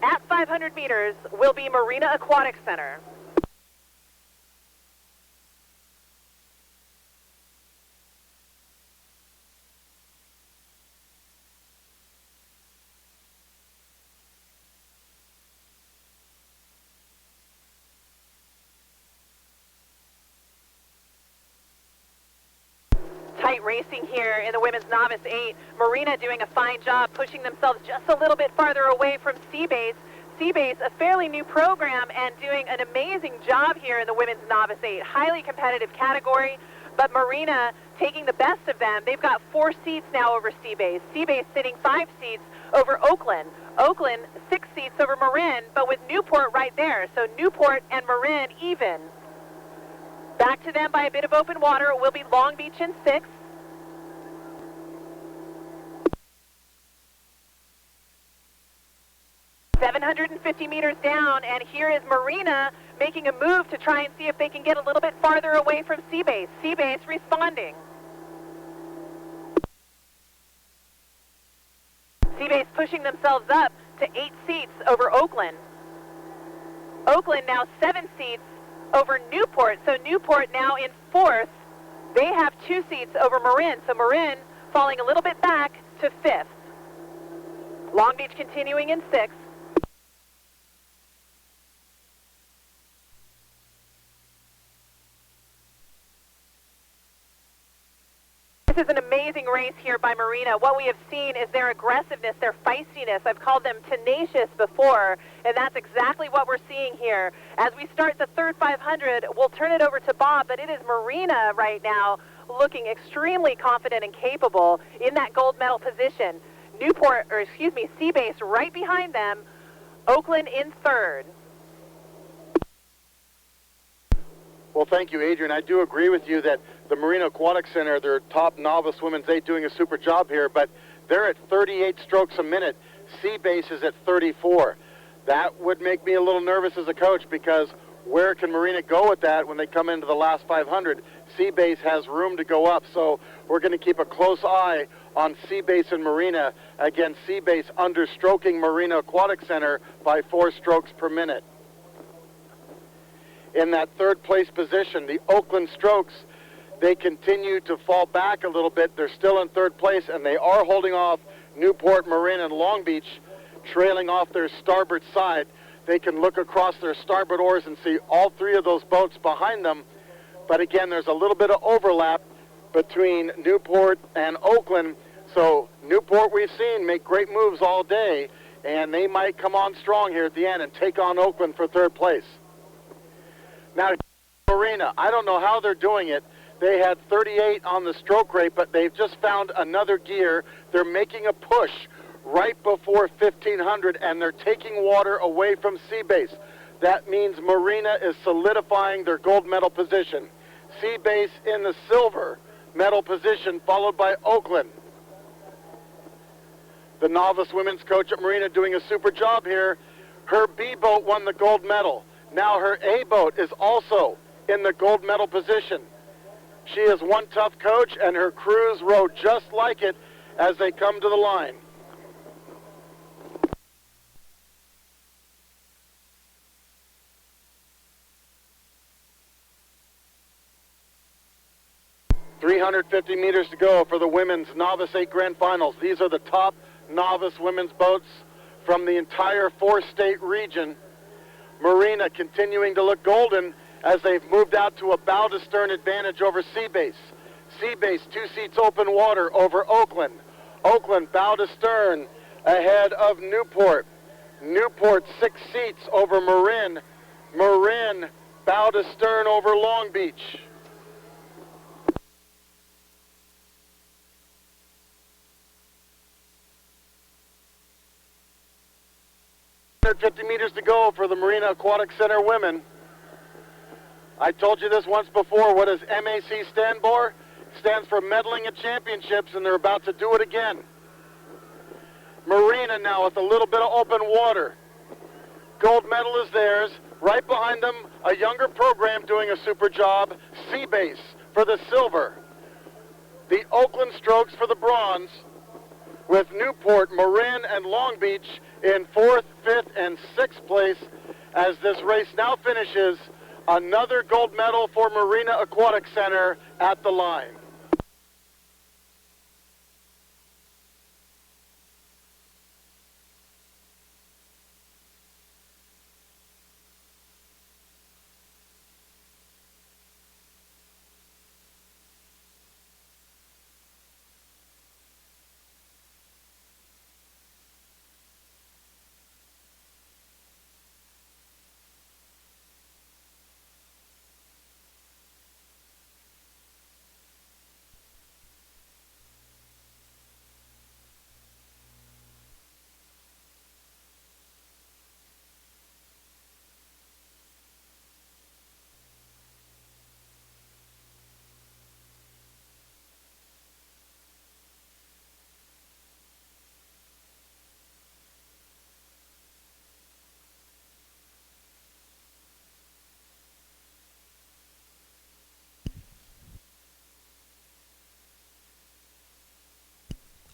at 500 meters will be Marina Aquatic Center. Tight racing here in the women's Novice 8. Marina doing a fine job pushing themselves just a little bit farther away from Seabase. Seabase, a fairly new program, and doing an amazing job here in the women's Novice 8. Highly competitive category, but Marina taking the best of them. They've got 4 seats now over Seabase. Seabase sitting 5 seats over Oakland. Oakland 6 seats over Marin, but with Newport right there. So Newport and Marin even. Back to them by a bit of open water. It will be Long Beach in 6th. $750 meters down, and here is Marina making a move to try and see if they can get a little bit farther away from Seabase. Seabase responding. Seabase pushing themselves up to 8 seats over Oakland. Oakland now 7 seats over Newport, so Newport now in 4th. They have 2 seats over Marin, so Marin falling a little bit back to 5th. Long Beach continuing in 6th. This is an amazing race here by Marina. What we have seen is their aggressiveness, their feistiness. I've called them tenacious before, and that's exactly what we're seeing here. As we start the third 500, we'll turn it over to Bob, but it is Marina right now looking extremely confident and capable in that gold medal position. Seabase right behind them, Oakland in 3rd. Well, thank you, Adrian. I do agree with you that the Marina Aquatic Center, their top novice women's 8, doing a super job here, but they're at 38 strokes a minute. Seabase is at 34. That would make me a little nervous as a coach, because where can Marina go with that when they come into the last 500? Seabase has room to go up, so we're going to keep a close eye on Seabase and Marina. Again, Seabase understroking Marina Aquatic Center by 4 strokes per minute. In that 3rd place position, the Oakland Strokes, they continue to fall back a little bit. They're still in 3rd place, and they are holding off Newport, Marin, and Long Beach, trailing off their starboard side. They can look across their starboard oars and see all 3 of those boats behind them. But again, there's a little bit of overlap between Newport and Oakland. So Newport, we've seen, make great moves all day, and they might come on strong here at the end and take on Oakland for 3rd place. Now, Marina, I don't know how they're doing it. They had 38 on the stroke rate, but they've just found another gear. They're making a push right before 1,500, and they're taking water away from Seabase. That means Marina is solidifying their gold medal position. Seabase in the silver medal position, followed by Oakland. The novice women's coach at Marina doing a super job here. Her B boat won the gold medal. Now her A boat is also in the gold medal position. She is one tough coach, and her crews row just like it as they come to the line. $350 meters to go for the women's Novice 8 Grand Finals. These are the top novice women's boats from the entire 4-state region. Marina continuing to look golden as they've moved out to a bow-to-stern advantage over Seabase. Seabase 2 seats open water over Oakland. Oakland bow-to-stern ahead of Newport. Newport 6 seats over Marin. Marin bow to stern over Long Beach. $150 meters to go for the Marina Aquatic Center women. I told you this once before. What does MAC stand for? Stands for Medaling at Championships, and they're about to do it again. Marina now with a little bit of open water. Gold medal is theirs. Right behind them, a younger program doing a super job. Seabase for the silver. The Oakland Strokes for the bronze, with Newport, Marin, and Long Beach in 4th, 5th, and 6th place as this race now finishes. Another gold medal for Marina Aquatic Center at the line.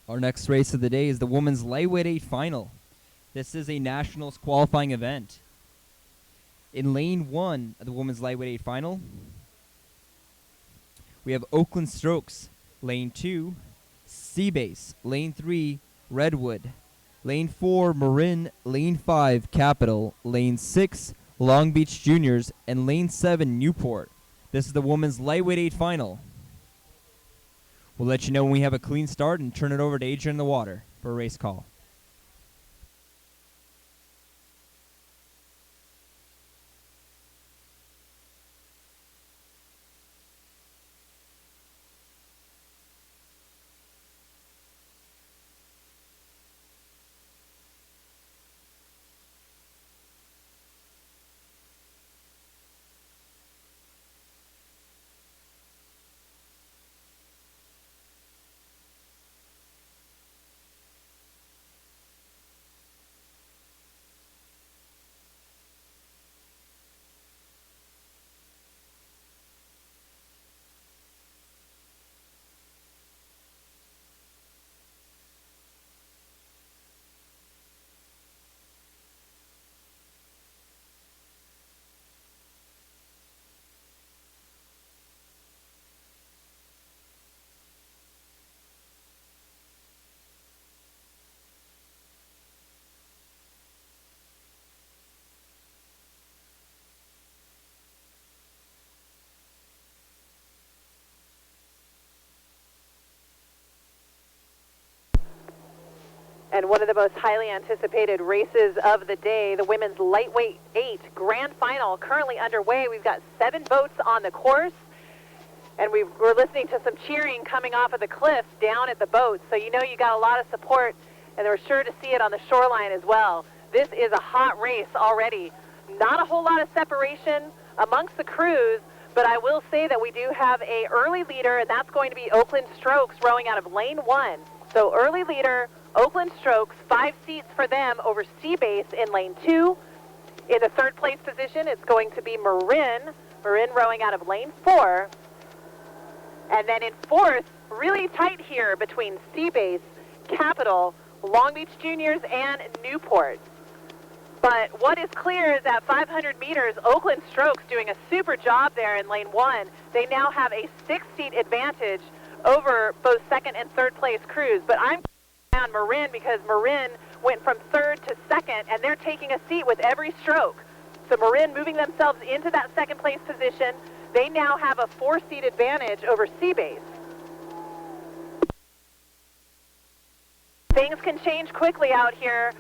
Our next race of the day is the women's lightweight 8 final. This is a nationals qualifying event. In lane 1 of the women's lightweight 8 final, we have Oakland Strokes. Lane 2, Seabase. Lane 3, Redwood. Lane 4, Marin. Lane 5, Capital. Lane 6, Long Beach Juniors. And Lane 7, Newport. This is the women's lightweight 8 final. We'll let you know when we have a clean start and turn it over to Adrian in the water for a race call. And one of the most highly anticipated races of the day, the women's lightweight 8 grand final, currently underway. We've got 7 boats on the course, and we're listening to some cheering coming off of the cliffs down at the boats. So you know you got a lot of support, and we're sure to see it on the shoreline as well. This is a hot race already. Not a whole lot of separation amongst the crews, but I will say that we do have an early leader, and that's going to be Oakland Strokes rowing out of lane 1. So early leader, Oakland Strokes, 5 seats for them over Seabase in lane 2. In the 3rd place position, it's going to be Marin rowing out of lane 4. And then in 4th, really tight here between Seabase, Capital, Long Beach Juniors, and Newport. But what is clear is that 500 meters, Oakland Strokes doing a super job there in lane 1. They now have a 6-seat advantage over both 2nd and 3rd place crews. But I'm on Marin because Marin went from 3rd to 2nd, and they're taking a seat with every stroke. So Marin moving themselves into that 2nd place position. They now have a 4-seat advantage over Seabase. Things can change quickly out here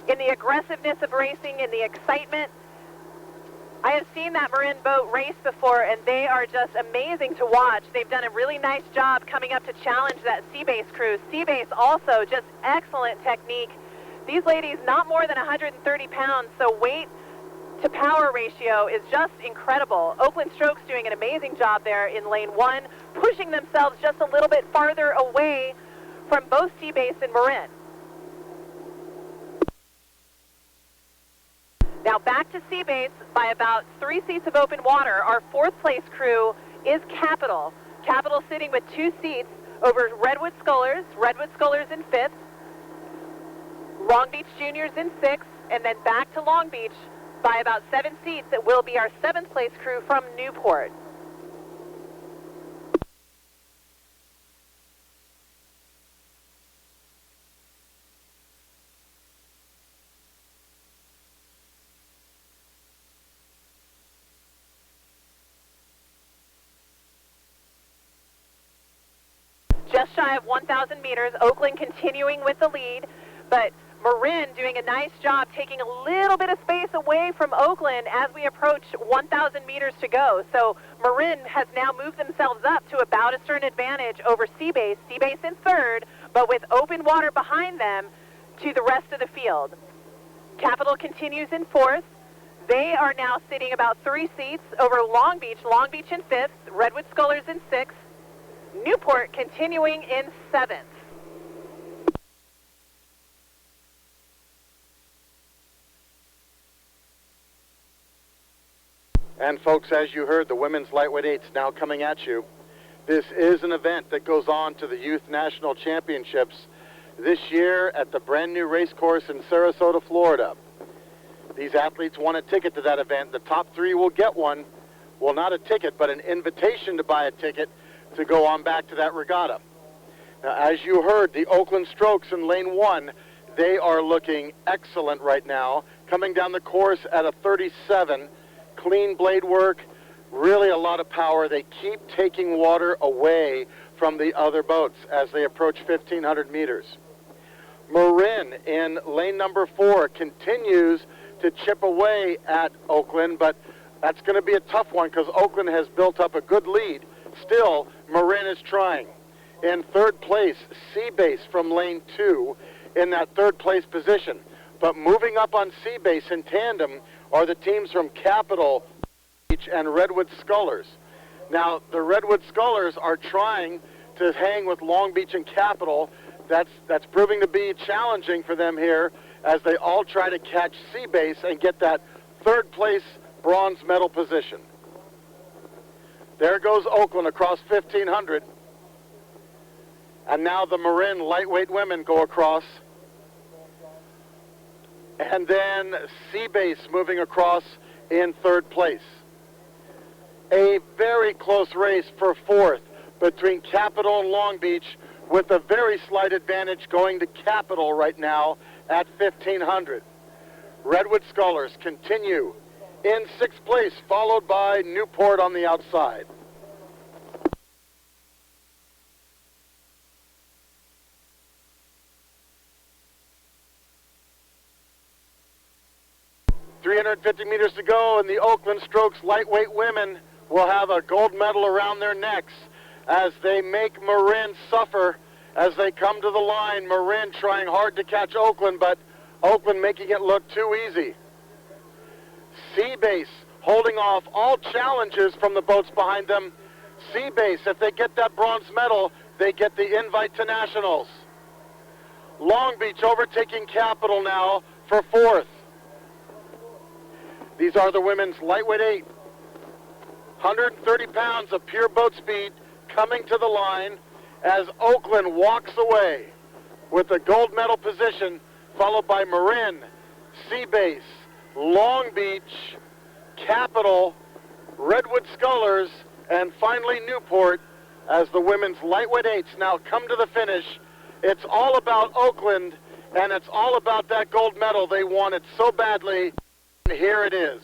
in the aggressiveness of racing, in the excitement. I have seen that Marin boat race before, and they are just amazing to watch. They've done a really nice job coming up to challenge that Seabase crew. Seabase also, just excellent technique. These ladies, not more than 130 pounds, so weight to power ratio is just incredible. Oakland Strokes doing an amazing job there in lane 1, pushing themselves just a little bit farther away from both Seabase and Marin. Now back to Seabase by about 3 seats of open water. Our 4th place crew is Capital. Capital sitting with 2 seats over Redwood Scullers. Redwood Scullers in 5th. Long Beach Juniors in 6th. And then back to Long Beach by about 7 seats. It will be our 7th place crew from Newport. Just shy of 1,000 meters. Oakland continuing with the lead, but Marin doing a nice job taking a little bit of space away from Oakland as we approach 1,000 meters to go. So Marin has now moved themselves up to about a stern advantage over Seabase. Seabase in 3rd, but with open water behind them to the rest of the field. Capital continues in 4th. They are now sitting about 3 seats over Long Beach. Long Beach in 5th, Redwood Scullers in 6th. Newport continuing in 7th. And folks, as you heard, the women's lightweight eights now coming at you. This is an event that goes on to the Youth National Championships this year at the brand new race course in Sarasota, Florida. These athletes want a ticket to that event. The top 3 will get one. Well, not a ticket, but an invitation to buy a ticket to go on back to that regatta. Now, as you heard, the Oakland Strokes in lane 1, they are looking excellent right now, coming down the course at a 37, clean blade work, really a lot of power. They keep taking water away from the other boats as they approach 1,500 meters. Marin in lane number 4 continues to chip away at Oakland, but that's going to be a tough one because Oakland has built up a good lead. Still, Marin is trying. In 3rd place, Seabase from lane 2 in that 3rd place position. But moving up on Seabase in tandem are the teams from Capital Beach and Redwood Scullers. Now, the Redwood Scullers are trying to hang with Long Beach and Capital. That's proving to be challenging for them here as they all try to catch Seabase and get that 3rd place bronze medal position. There goes Oakland across 1,500. And now the Marin lightweight women go across. And then Seabase moving across in 3rd place. A very close race for 4th between Capital and Long Beach, with a very slight advantage going to Capital right now at 1,500. Redwood Scullers continue in 6th place, followed by Newport on the outside. .350 meters to go, and the Oakland Strokes lightweight women will have a gold medal around their necks as they make Marin suffer as they come to the line. Marin trying hard to catch Oakland, but Oakland making it look too easy. Seabase holding off all challenges from the boats behind them. Seabase, if they get that bronze medal, they get the invite to nationals. Long Beach overtaking Capital now for 4th. These are the women's lightweight 8. 130 pounds of pure boat speed coming to the line as Oakland walks away with the gold medal position, followed by Marin, Seabase, Long Beach, Capital, Redwood Scullers, and finally Newport as the women's lightweight 8s now come to the finish. It's all about Oakland, and it's all about that gold medal they wanted so badly. And here it is.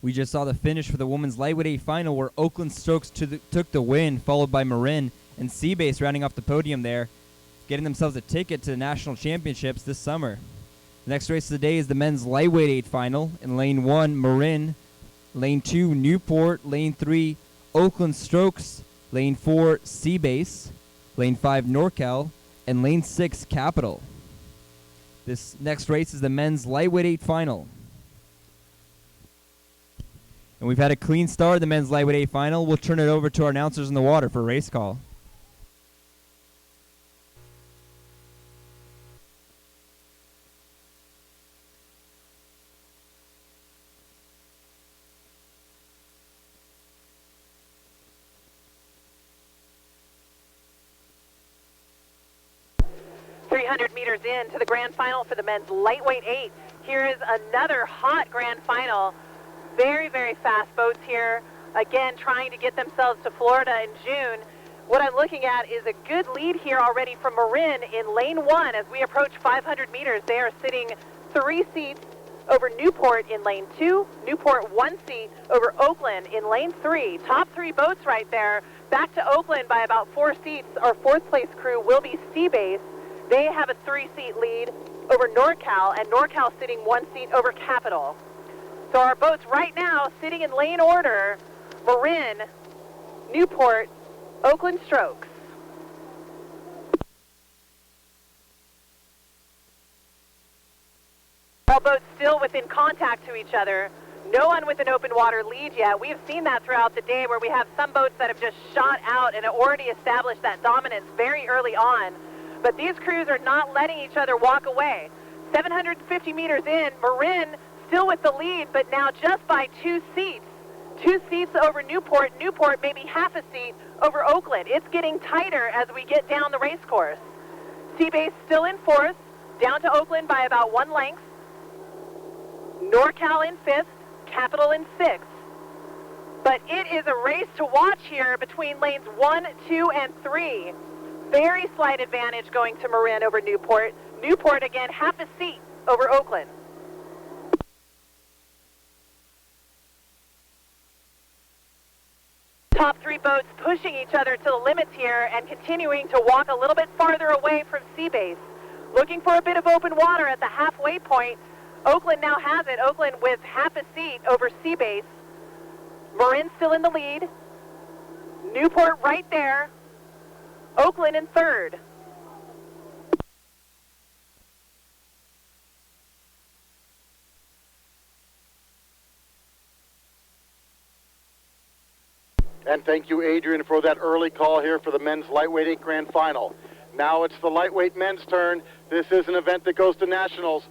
We just saw the finish for the women's lightweight 8 final where Oakland Strokes took the win, followed by Marin and Seabase rounding off the podium there, getting themselves a ticket to the national championships this summer. The next race of the day is the men's lightweight 8 final. In lane 1, Marin. Lane 2, Newport. Lane 3, Oakland Strokes. Lane 4, Seabase. Lane 5, NorCal. And lane 6, Capital. This next race is the men's lightweight 8 final. And we've had a clean start of the men's lightweight 8 final. We'll turn it over to our announcers in the water for race call. Meters in to the grand final for the men's lightweight 8. Here is another hot grand final. Very, very fast boats here. Again, trying to get themselves to Florida in June. What I'm looking at is a good lead here already from Marin in lane 1. As we approach 500 meters, they are sitting 3 seats over Newport in lane 2. Newport 1 seat over Oakland in lane 3. Top 3 boats right there. Back to Oakland by about 4 seats. Our 4th place crew will be Seabase. They have a 3-seat lead over NorCal, and NorCal sitting 1 seat over Capital. So our boats right now sitting in lane order: Marin, Newport, Oakland Strokes. All boats still within contact to each other. No one with an open water lead yet. We have seen that throughout the day where we have some boats that have just shot out and already established that dominance very early on. But these crews are not letting each other walk away. 750 meters in, Marin still with the lead, but now just by 2 seats. 2 seats over Newport. Newport maybe half a seat over Oakland. It's getting tighter as we get down the race course. Seabase still in 4th, down to Oakland by about 1 length. NorCal in 5th, Capital in 6th. But it is a race to watch here between lanes 1, 2, and 3. Very slight advantage going to Marin over Newport. Newport, again, half a seat over Oakland. Top 3 boats pushing each other to the limits here and continuing to walk a little bit farther away from Seabase. Looking for a bit of open water at the halfway point. Oakland now has it. Oakland with half a seat over Seabase. Marin still in the lead. Newport right there. Oakland in 3rd. And thank you, Adrian, for that early call here for the men's lightweight 8 grand final. Now it's the lightweight men's turn. This is an event that goes to nationals.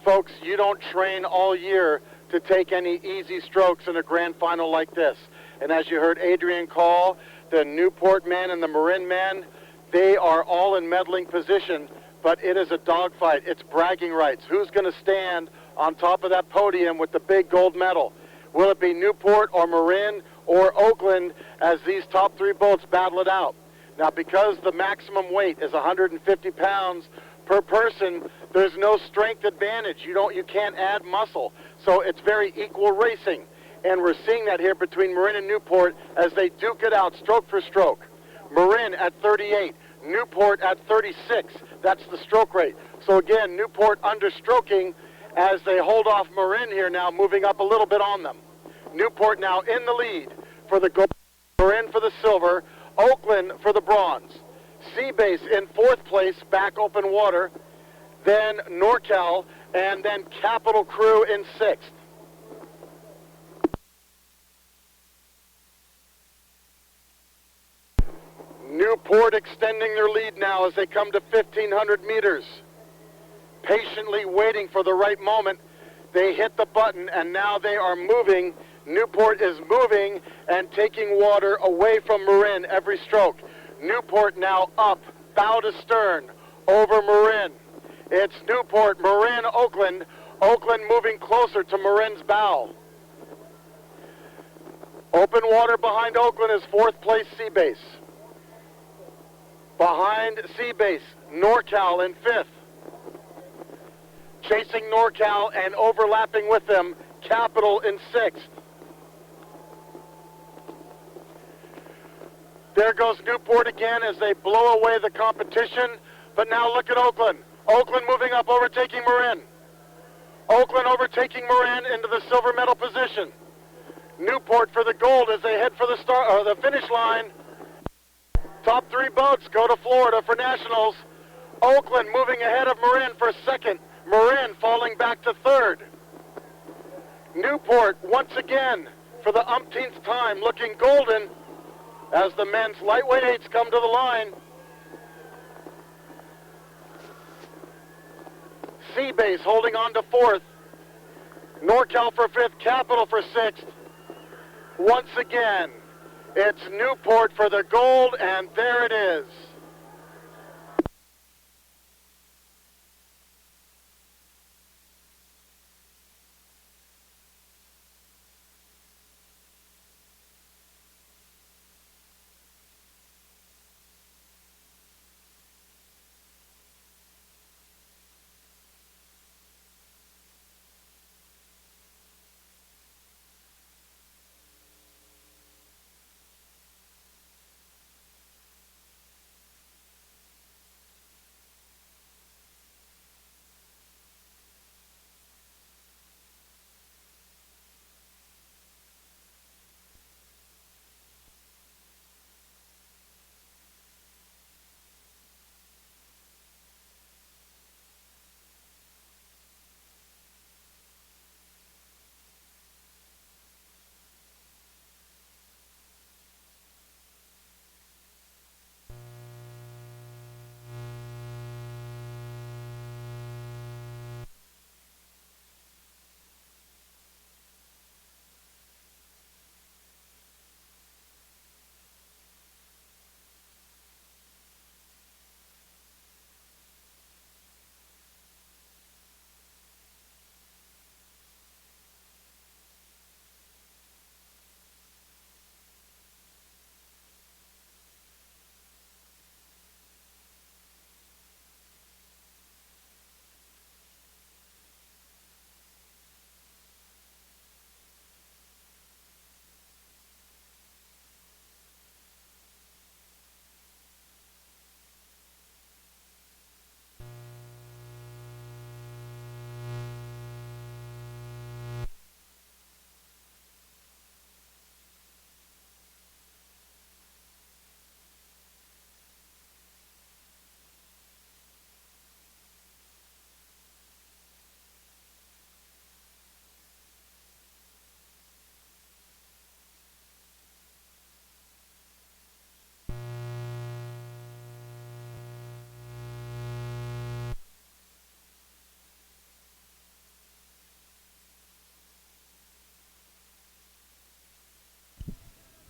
Folks, you don't train all year to take any easy strokes in a grand final like this. And as you heard Adrian call, the Newport men and the Marin men, they are all in medaling position, but it is a dogfight. It's bragging rights. Who's going to stand on top of that podium with the big gold medal? Will it be Newport or Marin or Oakland as these top 3 boats battle it out? Now, because the maximum weight is 150 pounds per person, there's no strength advantage. You can't add muscle. So it's very equal racing. And we're seeing that here between Marin and Newport as they duke it out stroke for stroke. Marin at 38, Newport at 36. That's the stroke rate. So again, Newport understroking as they hold off Marin here now, moving up a little bit on them. Newport now in the lead for the gold, Marin for the silver, Oakland for the bronze. Seabase in 4th place, back open water, then NorCal, and then Capital Crew in 6th. Newport extending their lead now as they come to 1,500 meters. Patiently waiting for the right moment. They hit the button, and now they are moving. Newport is moving and taking water away from Marin every stroke. Newport now up, bow to stern, over Marin. It's Newport, Marin, Oakland. Oakland moving closer to Marin's bow. Open water behind Oakland is 4th place Seabase. Behind Seabase, NorCal in 5th. Chasing NorCal and overlapping with them, Capital in 6th. There goes Newport again as they blow away the competition. But now look at Oakland. Oakland moving up, overtaking Marin. Oakland overtaking Marin into the silver medal position. Newport for the gold as they head for the finish line. Top three boats go to Florida for nationals. Oakland moving ahead of Marin for second. Marin falling back to third. Newport once again for the umpteenth time looking golden as the men's lightweight eights come to the line. Seabase holding on to fourth. NorCal for fifth, Capital for sixth. Once again, it's Newport for the gold, and there it is.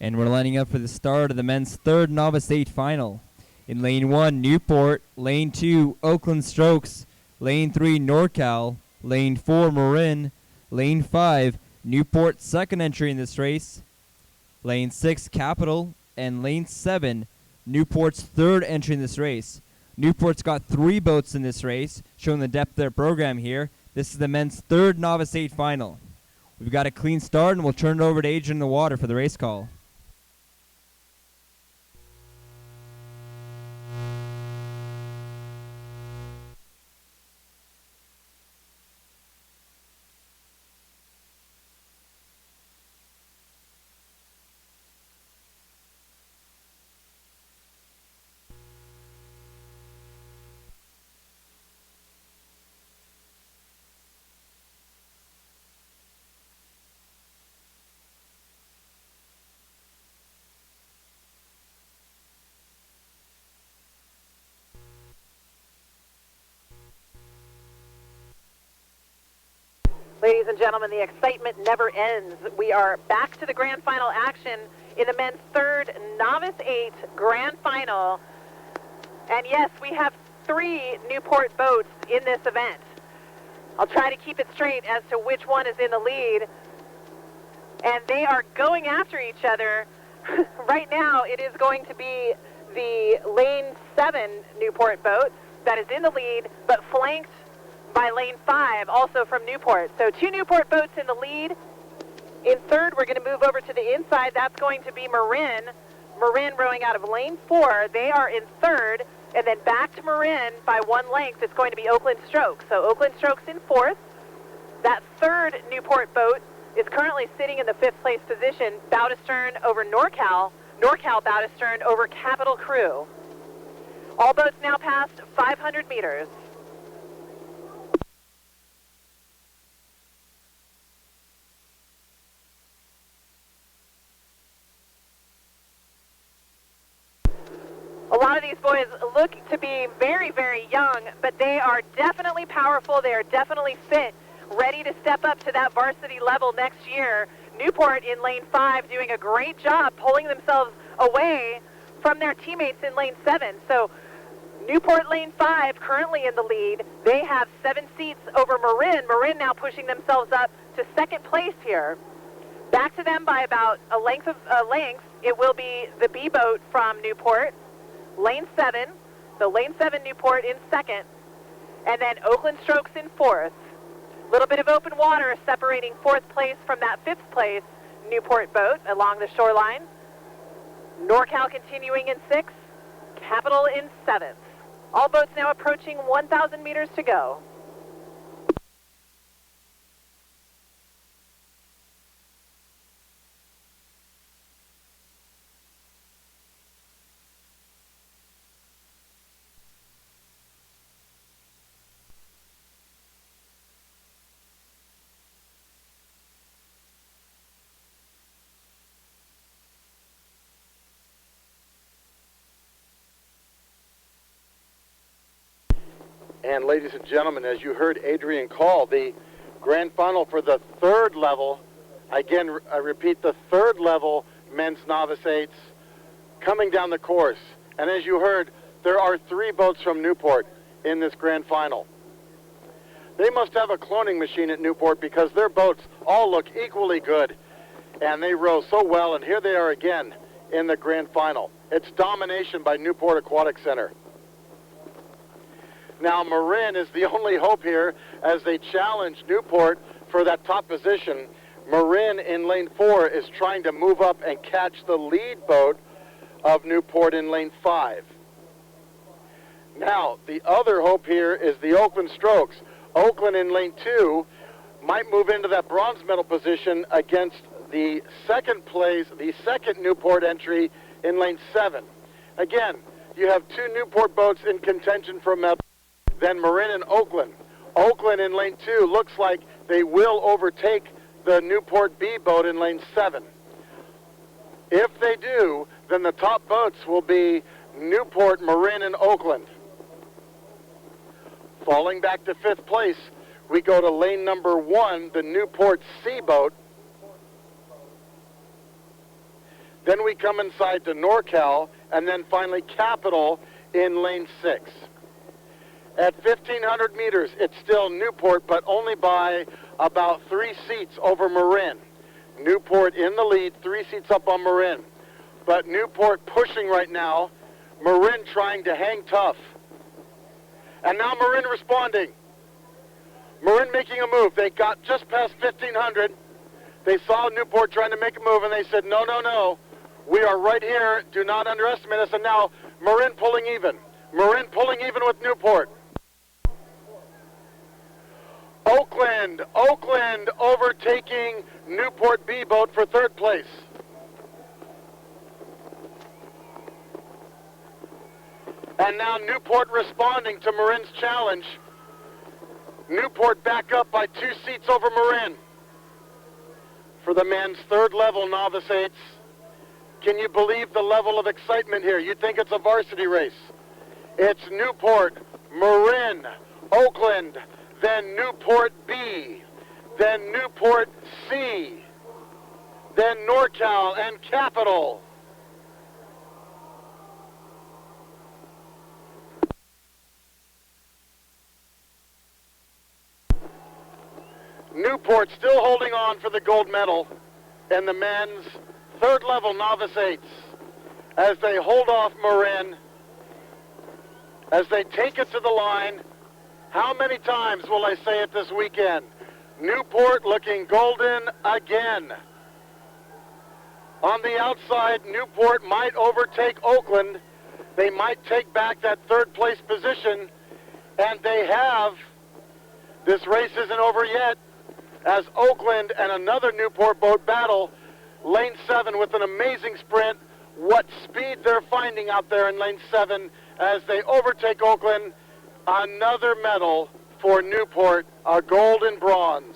And we're lining up for the start of the men's third Novice 8 final. In Lane 1, Newport. Lane 2, Oakland Strokes. Lane 3, NorCal. Lane 4, Marin. Lane 5, Newport's second entry in this race. Lane 6, Capital. And Lane 7, Newport's third entry in this race. Newport's got 3 boats in this race, showing the depth of their program here. This is the men's third Novice 8 final. We've got a clean start, and we'll turn it over to Adrian in the water for the race call. Ladies and gentlemen, the excitement never ends. We are back to the grand final action in the men's third Novice 8 grand final. And yes, we have 3 Newport boats in this event. I'll try to keep it straight as to which one is in the lead. And they are going after each other. Right now, it is going to be the Lane 7 Newport boat that is in the lead, but flanked by Lane 5, also from Newport. So 2 Newport boats in the lead. In third, we're going to move over to the inside. That's going to be Marin. Marin rowing out of lane 4. They are in 3rd, and then back to Marin by 1 length. It's going to be Oakland Strokes. So Oakland Strokes in 4th. That 3rd Newport boat is currently sitting in the 5th place position, bow to stern over NorCal. NorCal bow to stern over Capital Crew. All boats now past 500 meters. A lot of these boys look to be very, very young, but they are definitely powerful. They are definitely fit, ready to step up to that varsity level next year. Newport in lane 5 doing a great job pulling themselves away from their teammates in lane 7. So Newport lane 5 currently in the lead. They have 7 seats over Marin. Marin now pushing themselves up to 2nd place here. Back to them by about a length. It will be the B boat from Newport. Lane 7, so lane 7 Newport in 2nd, and then Oakland Strokes in 4th. Little bit of open water separating 4th place from that 5th place Newport boat along the shoreline. NorCal continuing in 6th, Capital in 7th. All boats now approaching 1,000 meters to go. And ladies and gentlemen, as you heard Adrian call, the grand final for the 3rd level, again, I repeat, the 3rd level men's novice 8s coming down the course. And as you heard, there are 3 boats from Newport in this grand final. They must have a cloning machine at Newport because their boats all look equally good. And they row so well, and here they are again in the grand final. It's domination by Newport Aquatic Center. Now Marin is the only hope here as they challenge Newport for that top position. Marin in lane 4 is trying to move up and catch the lead boat of Newport in lane 5. Now the other hope here is the Oakland Strokes. Oakland in lane 2 might move into that bronze medal position against the 2nd place, the 2nd Newport entry in lane 7. Again, you have 2 Newport boats in contention for a medal. Then Marin and Oakland. Oakland in lane 2 looks like they will overtake the Newport B boat in lane 7. If they do, then the top boats will be Newport, Marin, and Oakland. Falling back to 5th place, we go to lane number 1, the Newport C boat. Then we come inside to NorCal, and then finally Capital in lane 6. At 1,500 meters, it's still Newport, but only by about 3 seats over Marin. Newport in the lead, 3 seats up on Marin. But Newport pushing right now, Marin trying to hang tough. And now Marin responding. Marin making a move. They got just past 1,500. They saw Newport trying to make a move, and they said, no, no, no. We are right here. Do not underestimate us. And now Marin pulling even. Marin pulling even with Newport. Oakland overtaking Newport B boat for 3rd place. And now Newport responding to Marin's challenge. Newport back up by 2 seats over Marin. For the men's 3rd level novice 8s. Can you believe the level of excitement here? You'd think it's a varsity race. It's Newport, Marin, Oakland, then Newport B, then Newport C, then NorCal and Capital. Newport still holding on for the gold medal in the men's 3rd level novice 8s as they hold off Marin, as they take it to the line. How many times will I say it this weekend? Newport looking golden again. On the outside, Newport might overtake Oakland. They might take back that third place position, and they have. This race isn't over yet, as Oakland and another Newport boat battle. Lane 7 with an amazing sprint. What speed they're finding out there in lane 7 as they overtake Oakland. Another medal for Newport, a gold and bronze.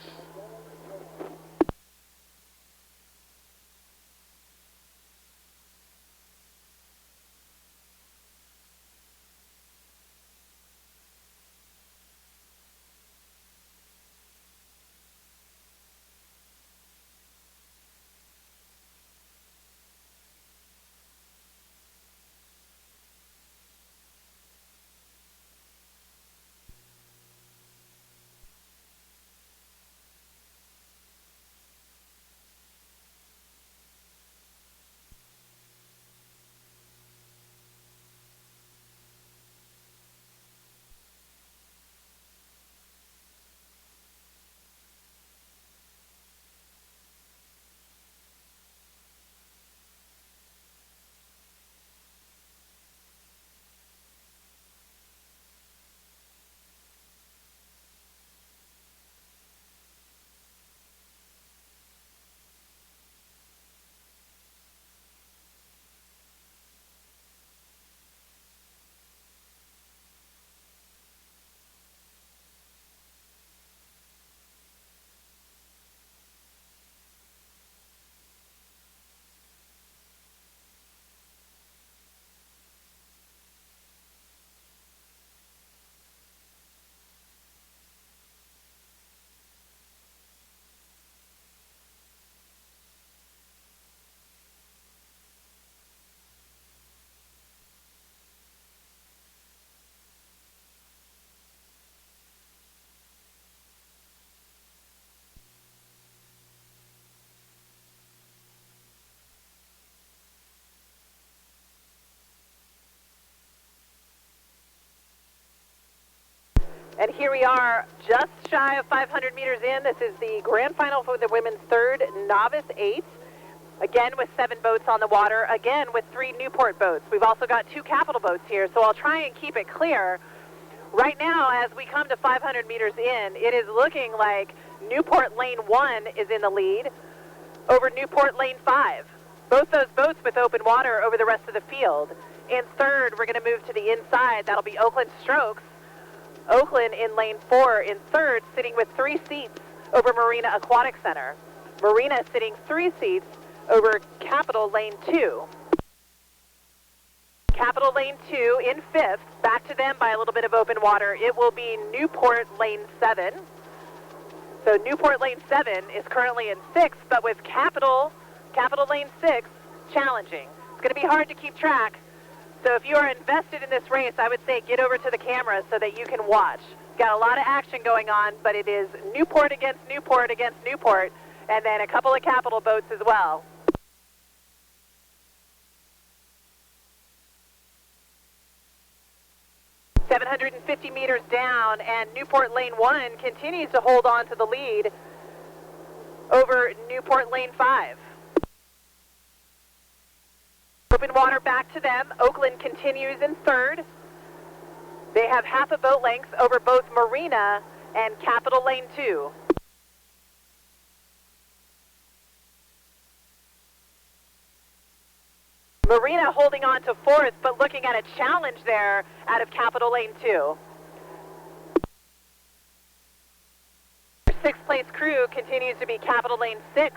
And here we are, just shy of 500 meters in. This is the grand final for the women's third novice 8. Again with 7 boats on the water, again with 3 Newport boats. We've also got 2 Capital boats here, so I'll try and keep it clear. Right now, as we come to 500 meters in, it is looking like Newport Lane 1 is in the lead over Newport Lane 5. Both those boats with open water over the rest of the field. In third, we're going to move to the inside. That'll be Oakland Strokes. Oakland in lane 4 in third, sitting with 3 seats over Marina Aquatic Center. Marina sitting 3 seats over Capital Lane 2. Capital Lane 2 in 5th, back to them by a little bit of open water. It will be Newport Lane 7. So Newport Lane 7 is currently in 6th, but with Capital Lane 6 challenging. It's going to be hard to keep track. So if you are invested in this race, I would say get over to the camera so that you can watch. Got a lot of action going on, but it is Newport against Newport against Newport, and then a couple of Capital boats as well. $750 meters down, and Newport Lane 1 continues to hold on to the lead over Newport Lane 5. Open water back to them. Oakland continues in third. They have half a boat length over both Marina and Capital Lane 2. Marina holding on to fourth, but looking at a challenge there out of Capital Lane 2. Sixth place crew continues to be Capital Lane 6,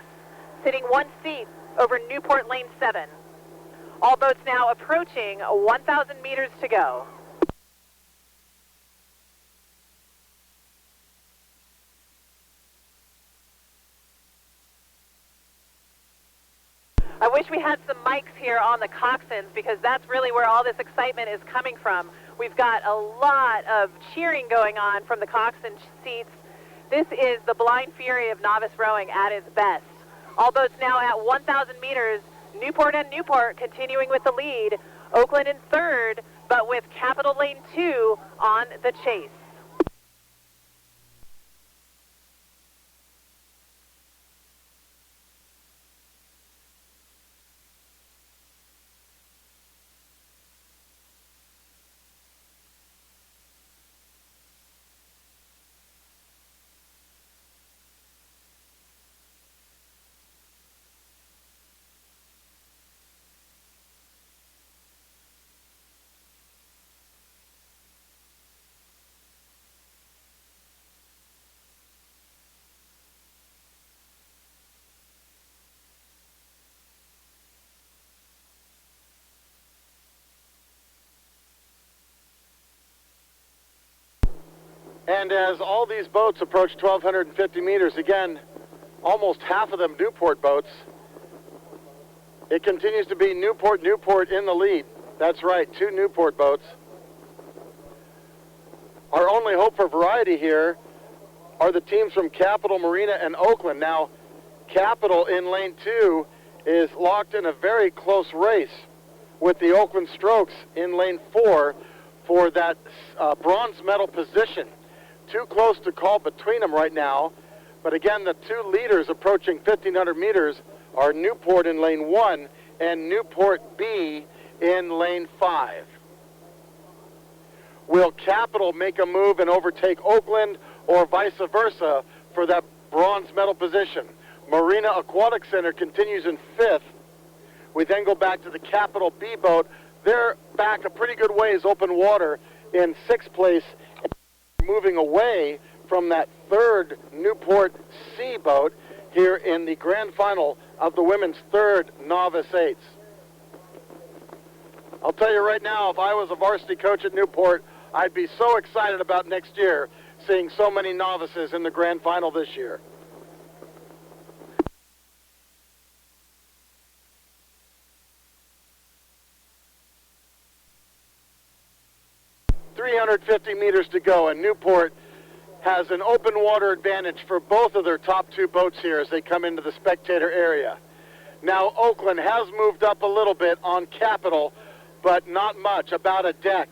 sitting 1 seat over Newport Lane 7. All boats now approaching 1,000 meters to go. I wish we had some mics here on the coxswains, because that's really where all this excitement is coming from. We've got a lot of cheering going on from the coxswain seats. This is the blind fury of novice rowing at its best. All boats now at 1,000 meters. Newport and Newport continuing with the lead. Oakland in third, but with Capital Lane 2 on the chase. And as all these boats approach 1,250 meters, again, almost half of them Newport boats, it continues to be Newport in the lead. That's right, 2 Newport boats. Our only hope for variety here are the teams from Capital Marina and Oakland. Now, Capital in lane 2 is locked in a very close race with the Oakland Strokes in lane 4 for that bronze medal position. Too close to call between them right now. But again, the 2 leaders approaching 1,500 meters are Newport in lane 1 and Newport B in lane 5. Will Capital make a move and overtake Oakland, or vice versa for that bronze medal position? Marina Aquatic Center continues in 5th. We then go back to the Capital B boat. They're back a pretty good ways, open water, in 6th place, moving away from that 3rd Newport C boat here in the grand final of the women's 3rd Novice 8s. I'll tell you right now, if I was a varsity coach at Newport, I'd be so excited about next year seeing so many novices in the grand final this year. .350 meters to go, and Newport has an open water advantage for both of their top 2 boats here as they come into the spectator area. Now, Oakland has moved up a little bit on Capital, but not much, about a deck.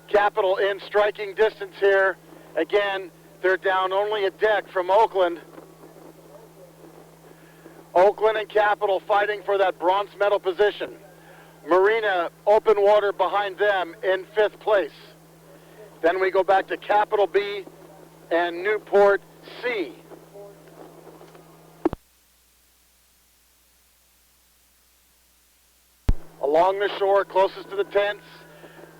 Capital in striking distance here. Again, they're down only a deck from Oakland. Oakland and Capital fighting for that bronze medal position. Marina, open water behind them in 5th place. Then we go back to Capital B and Newport C. Along the shore, closest to the tents,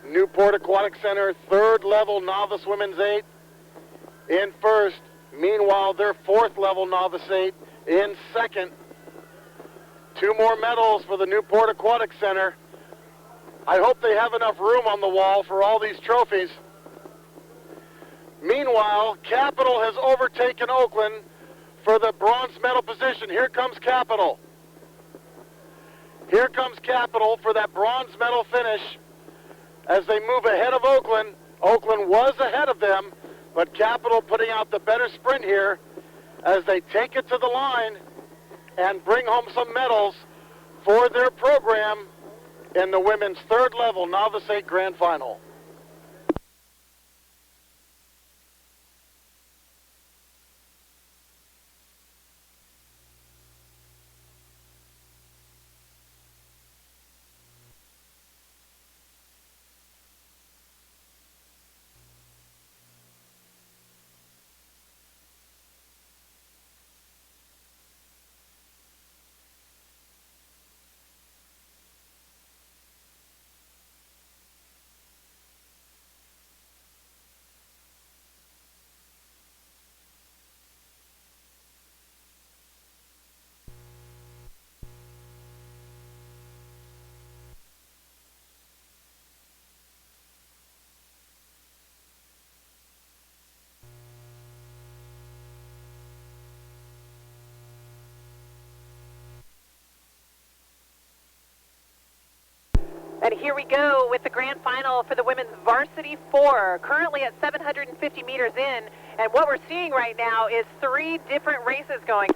Newport Aquatic Center, 3rd level novice women's 8 in 1st. Meanwhile, their 4th level novice 8 in 2nd. 2 more medals for the Newport Aquatic Center. I hope they have enough room on the wall for all these trophies. Meanwhile, Capital has overtaken Oakland for the bronze medal position. Here comes Capital. Here comes Capital for that bronze medal finish as they move ahead of Oakland. Oakland was ahead of them, but Capital putting out the better sprint here as they take it to the line and bring home some medals for their program in the women's 3rd level Novice 8 Grand Final. And here we go with the grand final for the women's varsity 4, currently at 750 meters in. And what we're seeing right now is 3 different races going.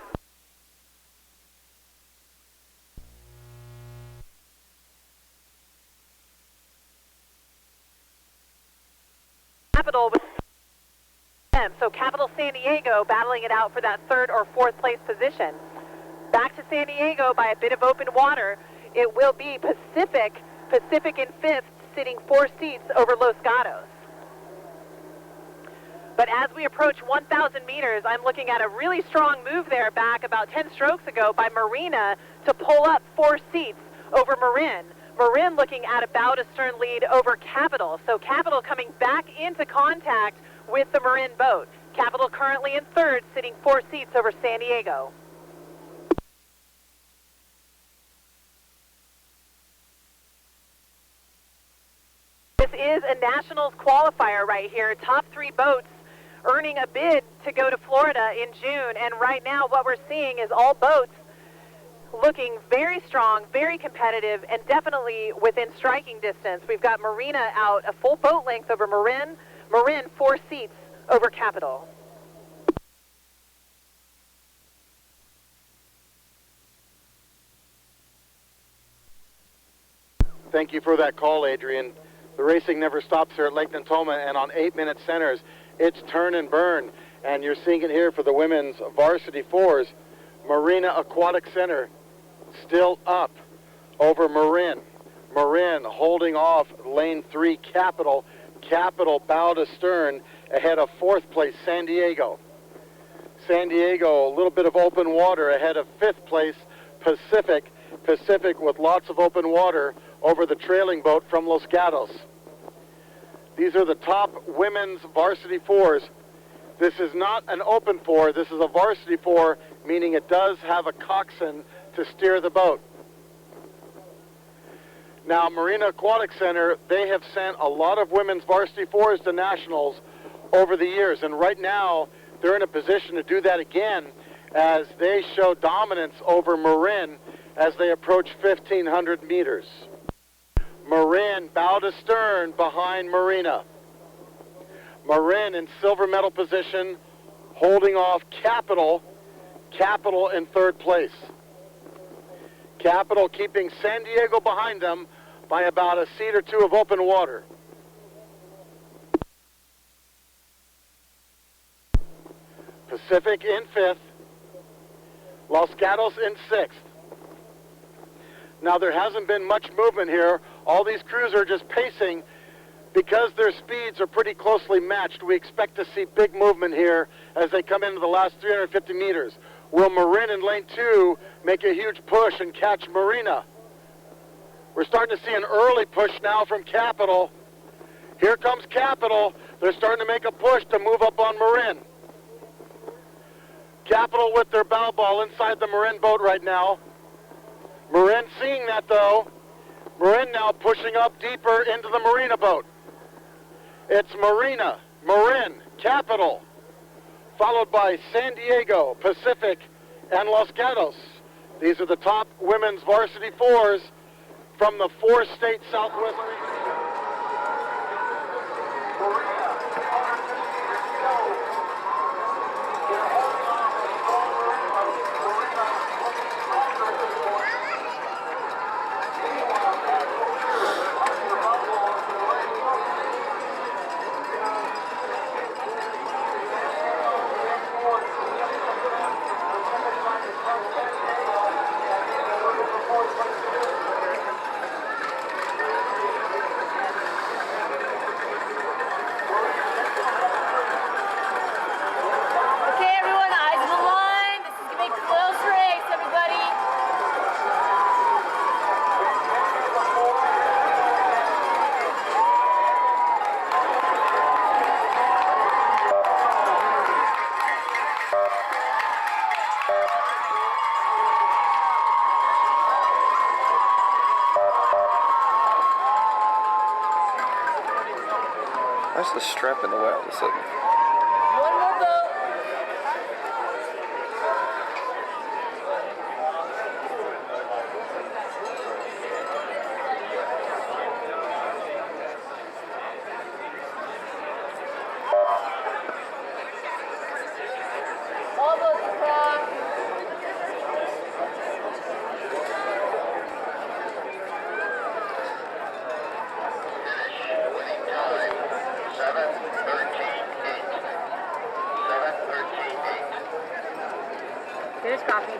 Capital with so Capital San Diego battling it out for that 3rd or 4th place position. Back to San Diego by a bit of open water. It will be Pacific in 5th, sitting 4 seats over Los Gatos. But as we approach 1,000 meters, I'm looking at a really strong move there back about 10 strokes ago by Marina to pull up 4 seats over Marin. Marin looking at about a stern lead over Capital. So Capital coming back into contact with the Marin boat. Capital currently in 3rd, sitting 4 seats over San Diego. This is a nationals qualifier right here. Top 3 boats earning a bid to go to Florida in June. And right now what we're seeing is all boats looking very strong, very competitive, and definitely within striking distance. We've got Marina out a full boat length over Marin. Marin 4 seats over Capital. Thank you for that call, Adrian. The racing never stops here at Lake Natoma, and on 8-minute centers, it's turn and burn. And you're seeing it here for the women's varsity 4s. Marina Aquatic Center still up over Marin. Marin holding off lane 3 Capital. Capital bow to stern ahead of 4th place San Diego. San Diego, a little bit of open water ahead of 5th place Pacific. Pacific with lots of open water over the trailing boat from Los Gatos. These are the top women's varsity 4s. This is not an open 4, this is a varsity 4, meaning it does have a coxswain to steer the boat. Now, Marina Aquatic Center, they have sent a lot of women's varsity 4s to nationals over the years, and right now they're in a position to do that again as they show dominance over Marin as they approach 1,500 meters. Marin bow to stern behind Marina. Marin in silver medal position, holding off Capital. Capital in 3rd place. Capital keeping San Diego behind them by about a seat or 2 of open water. Pacific in 5th. Los Gatos in 6th. Now, there hasn't been much movement here. All these crews are just pacing. Because their speeds are pretty closely matched, we expect to see big movement here as they come into the last 350 meters. Will Marin in lane 2 make a huge push and catch Marina? We're starting to see an early push now from Capital. Here comes Capital. They're starting to make a push to move up on Marin. Capital with their bow ball inside the Marin boat right now. Marin seeing that though. Marin now pushing up deeper into the Marina boat. It's Marina, Marin, Capital, followed by San Diego, Pacific, and Los Gatos. These are the top women's varsity 4s from the 4-state Southwest region. Why's the strap in the way all of a sudden? One more boat. All boats across. Here's coffee.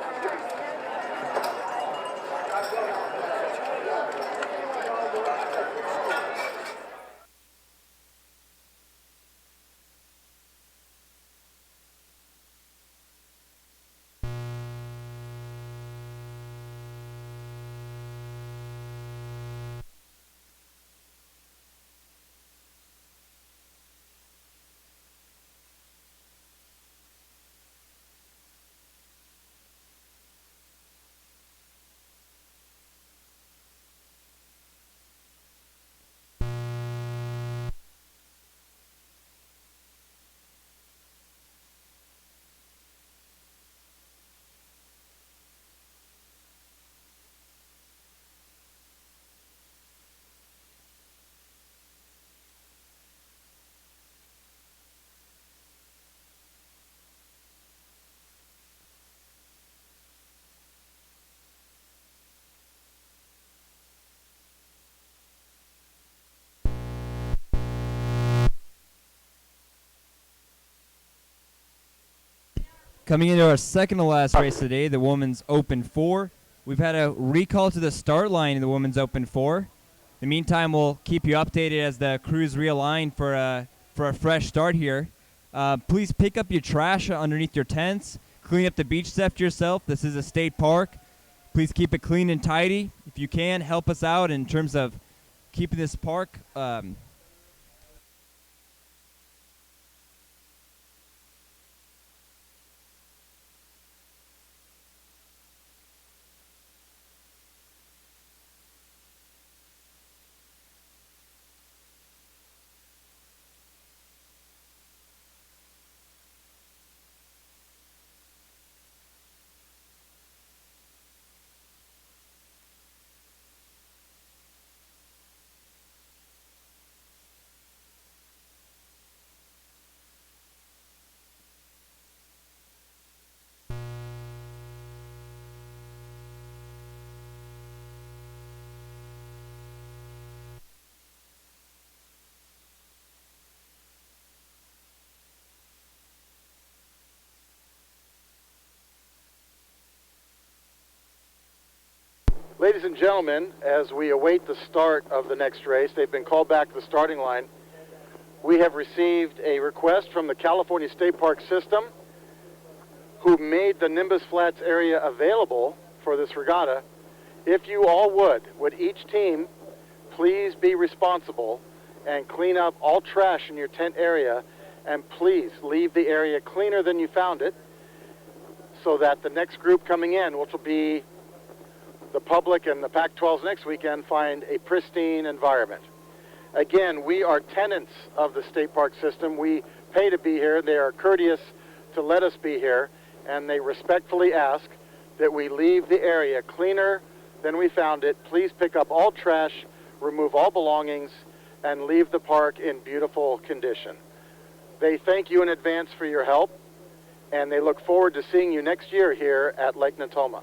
Coming into our second to last race today, the Women's Open 4. We've had a recall to the start line in the Women's Open 4. In the meantime, we'll keep you updated as the crews realign for a fresh start here. Please pick up your trash underneath your tents. Clean up the beach stuff yourself. This is a state park. Please keep it clean and tidy. If you can, help us out in terms of keeping this park Ladies and gentlemen, as we await the start of the next race, they've been called back to the starting line. We have received a request from the California State Park System, who made the Nimbus Flats area available for this regatta. If you all would each team please be responsible and clean up all trash in your tent area, and please leave the area cleaner than you found it, so that the next group coming in, which will be the public and the Pac-12s next weekend, find a pristine environment. Again, we are tenants of the state park system. We pay to be here. They are courteous to let us be here, and they respectfully ask that we leave the area cleaner than we found it. Please pick up all trash, remove all belongings, and leave the park in beautiful condition. They thank you in advance for your help, and they look forward to seeing you next year here at Lake Natoma.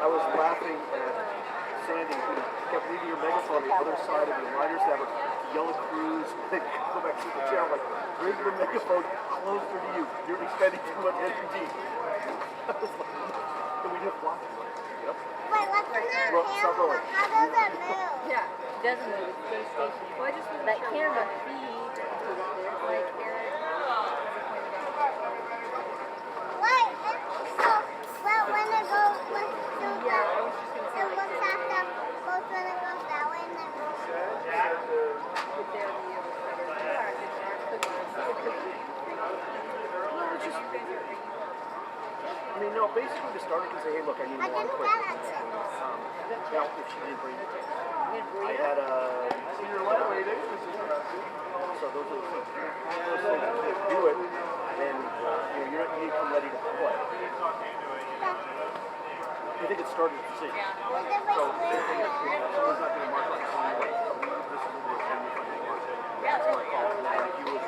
I was laughing at Sandy, who kept leaving your megaphone on the other side of the riders that were yell at crews, then go back to the chair. I'm like, bring your megaphone closer to you. You're expending too much energy. I was like, can we just block it? Yep. Wait, what's in that Well, camera? How does it move? Yeah, it doesn't move. It stays stationary. Well, I just that camera feeds like Eric. Wait, so well, when it goes, when it looks at the both when it goes that way and then goes. I mean, no, basically the starter can say, hey, look, I need I one didn't quick. get it. Now, if she didn't bring it, I had a senior level rating. So those are the things. Those things that do it, then you need to come ready to play. I think it started to see. So, someone's not going to mark like this is what we're doing. That's my call. Like you was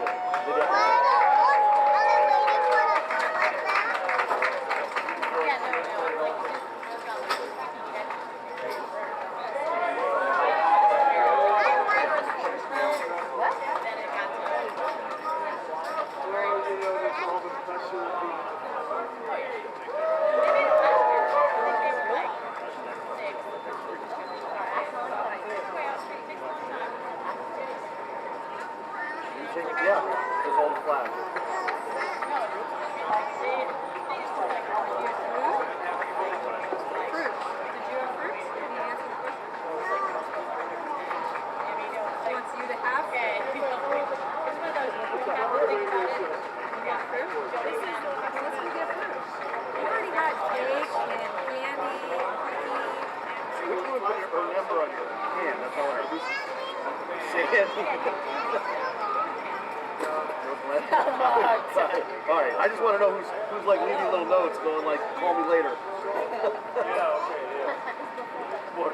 yeah, it's all the flash. her number on your hand. That's all I heard. All right, I just want to know who's like leaving little notes going like, call me later. Yeah, okay, yeah. What?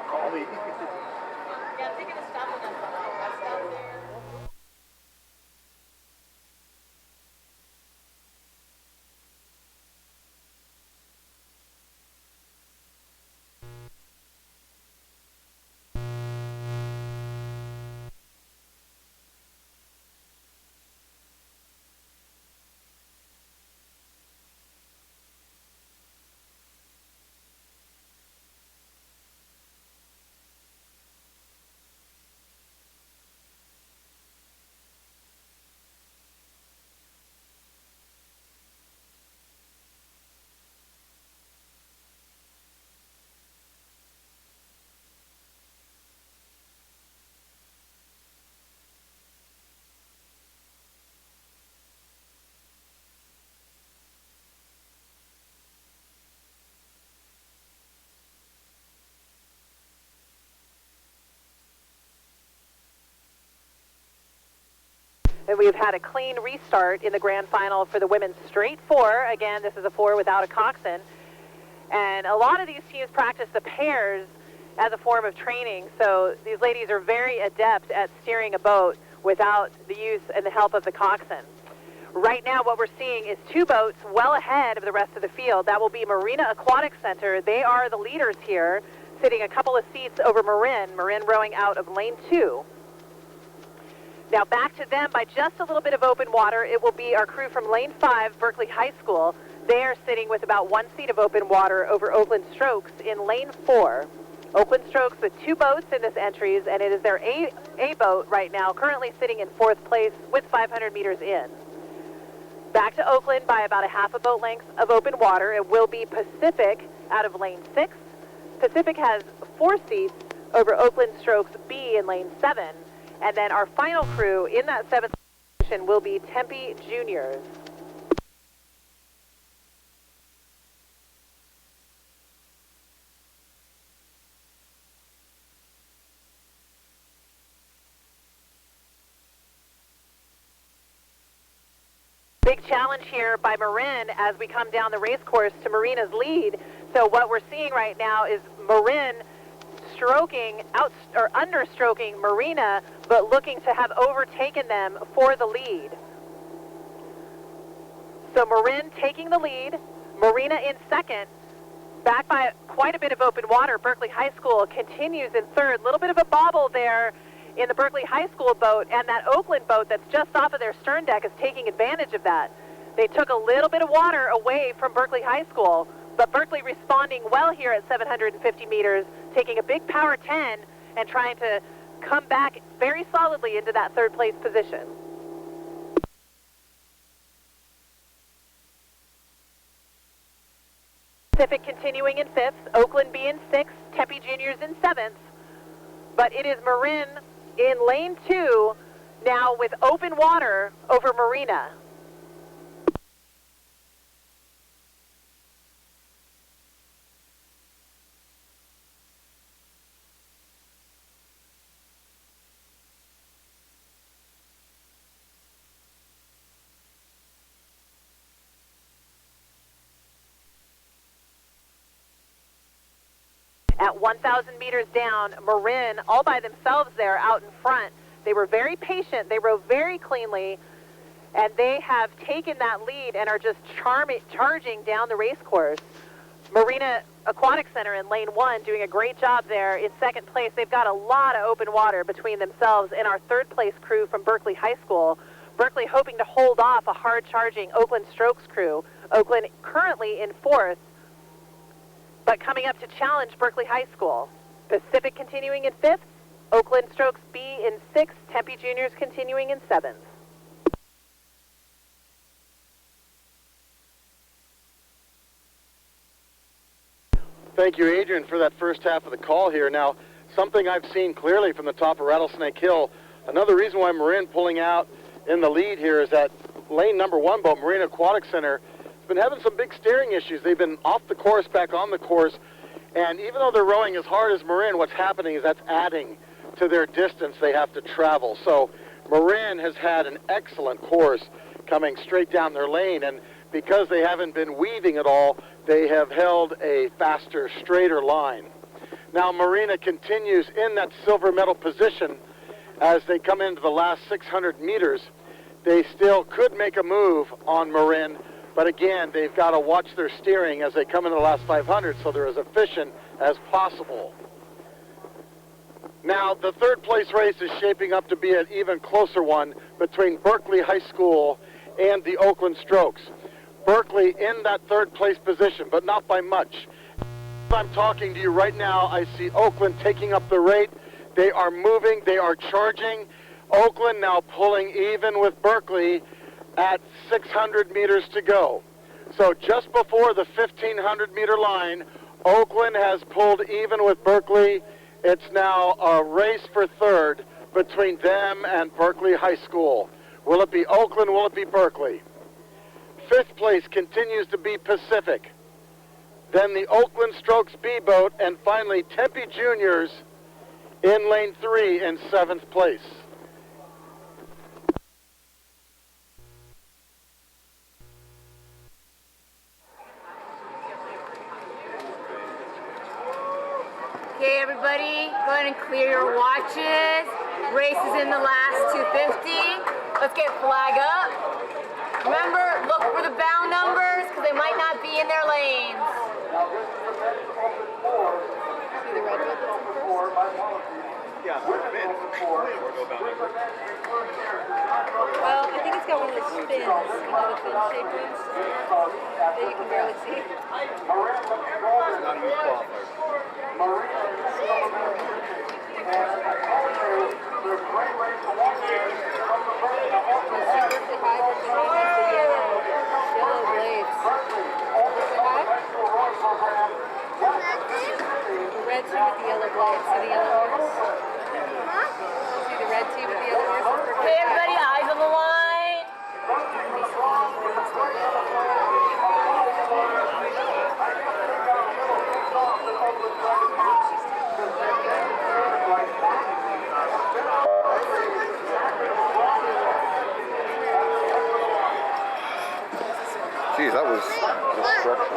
Call me. Yeah, I'm thinking of stopping at I stopped there. And we've had a clean restart in the grand final for the women's straight 4. Again, this is a 4 without a coxswain. And a lot of these teams practice the pairs as a form of training, so these ladies are very adept at steering a boat without the use and the help of the coxswain. Right now what we're seeing is 2 boats well ahead of the rest of the field. That will be Marina Aquatic Center. They are the leaders here, sitting a couple of seats over Marin. Marin rowing out of lane 2. Now back to them by just a little bit of open water. It will be our crew from lane 5, Berkeley High School. They are sitting with about 1 seat of open water over Oakland Strokes in lane 4. Oakland Strokes with 2 boats in this entries, and it is their A boat right now, currently sitting in 4th place with 500 meters in. Back to Oakland by about a half a boat length of open water. It will be Pacific out of lane 6. Pacific has 4 seats over Oakland Strokes B in lane 7. And then our final crew in that 7th position will be Tempe Juniors. Big challenge here by Marin as we come down the race course to Marina's lead. So what we're seeing right now is Marin stroking out or understroking Marina, but looking to have overtaken them for the lead. So Marin taking the lead, Marina in second, back by quite a bit of open water. Berkeley High School continues in third. Little bit of a bobble there in the Berkeley High School boat, and that Oakland boat that's just off of their stern deck is taking advantage of that. They took a little bit of water away from Berkeley High School, but Berkeley responding well here at 750 meters, taking a big power 10 and trying to come back very solidly into that 3rd place position. Pacific continuing in 5th, Oakland B in 6th, Tempe Juniors in 7th, but it is Marin in lane 2 now with open water over Marina. At 1,000 meters down, Marin all by themselves there out in front. They were very patient. They rowed very cleanly, and they have taken that lead and are just charging down the race course. Marina Aquatic Center in lane 1 doing a great job there in 2nd place. They've got a lot of open water between themselves and our 3rd place crew from Berkeley High School. Berkeley hoping to hold off a hard-charging Oakland Strokes crew. Oakland currently in 4th. But coming up to challenge Berkeley High School. Pacific continuing in 5th, Oakland Strokes B in 6th, Tempe Juniors continuing in 7th. Thank you, Adrian, for that first half of the call here. Now, something I've seen clearly from the top of Rattlesnake Hill, another reason why Marin pulling out in the lead here is that lane number 1 boat, Marina Aquatic Center, been having some big steering issues. They've been off the course, back on the course, And even though they're rowing as hard as Marin, what's happening is that's adding to their distance they have to travel. So Marin has had an excellent course coming straight down their lane, and because they haven't been weaving at all, they have held a faster, straighter line. Now Marina continues in that silver medal position as they come into the last 600 meters. They still could make a move on Marin, but again, they've got to watch their steering as they come into the last 500 so they're as efficient as possible. Now, the third place race is shaping up to be an even closer one between Berkeley High School and the Oakland Strokes. Berkeley in that third place position, but not by much. As I'm talking to you right now, I see Oakland taking up the rate. They are moving, they are charging. Oakland now pulling even with Berkeley at 600 meters to go. So just before the 1,500 meter line, Oakland has pulled even with Berkeley. It's now a race for third between them and Berkeley High School. Will it be Oakland? Will it be Berkeley? Fifth place continues to be Pacific. Then the Oakland Strokes B-Boat, and finally Tempe Juniors in lane 3 in 7th place. Okay, everybody, go ahead and clear your watches. Race is in the last 250. Let's get flag up. Remember, look for the bow numbers because they might not be in their lanes. See the red bit that's in first? Yeah, Well, I think it's got one of those fins, you know, the fin-shaped ones that you can barely see. The red tee with the yellow blades. See the yellow ears? See the red tee with the yellow ears? Okay, everybody, eyes on the line. Geez, that was destruction.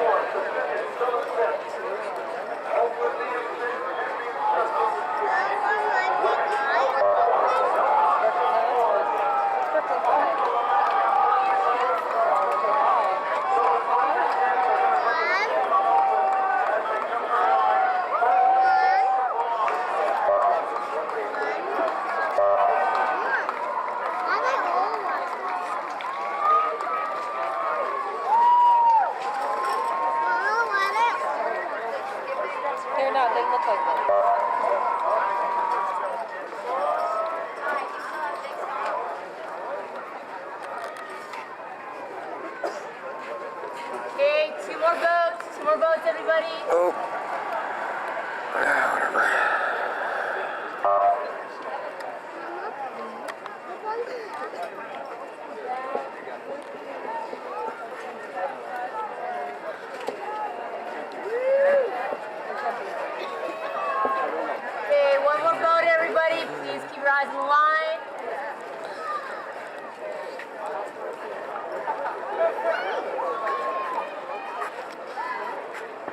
They're not, they look like that. Okay, two more boats, everybody. Oh. Yeah, whatever. Okay, one more boat, everybody. Please keep your eyes on the line.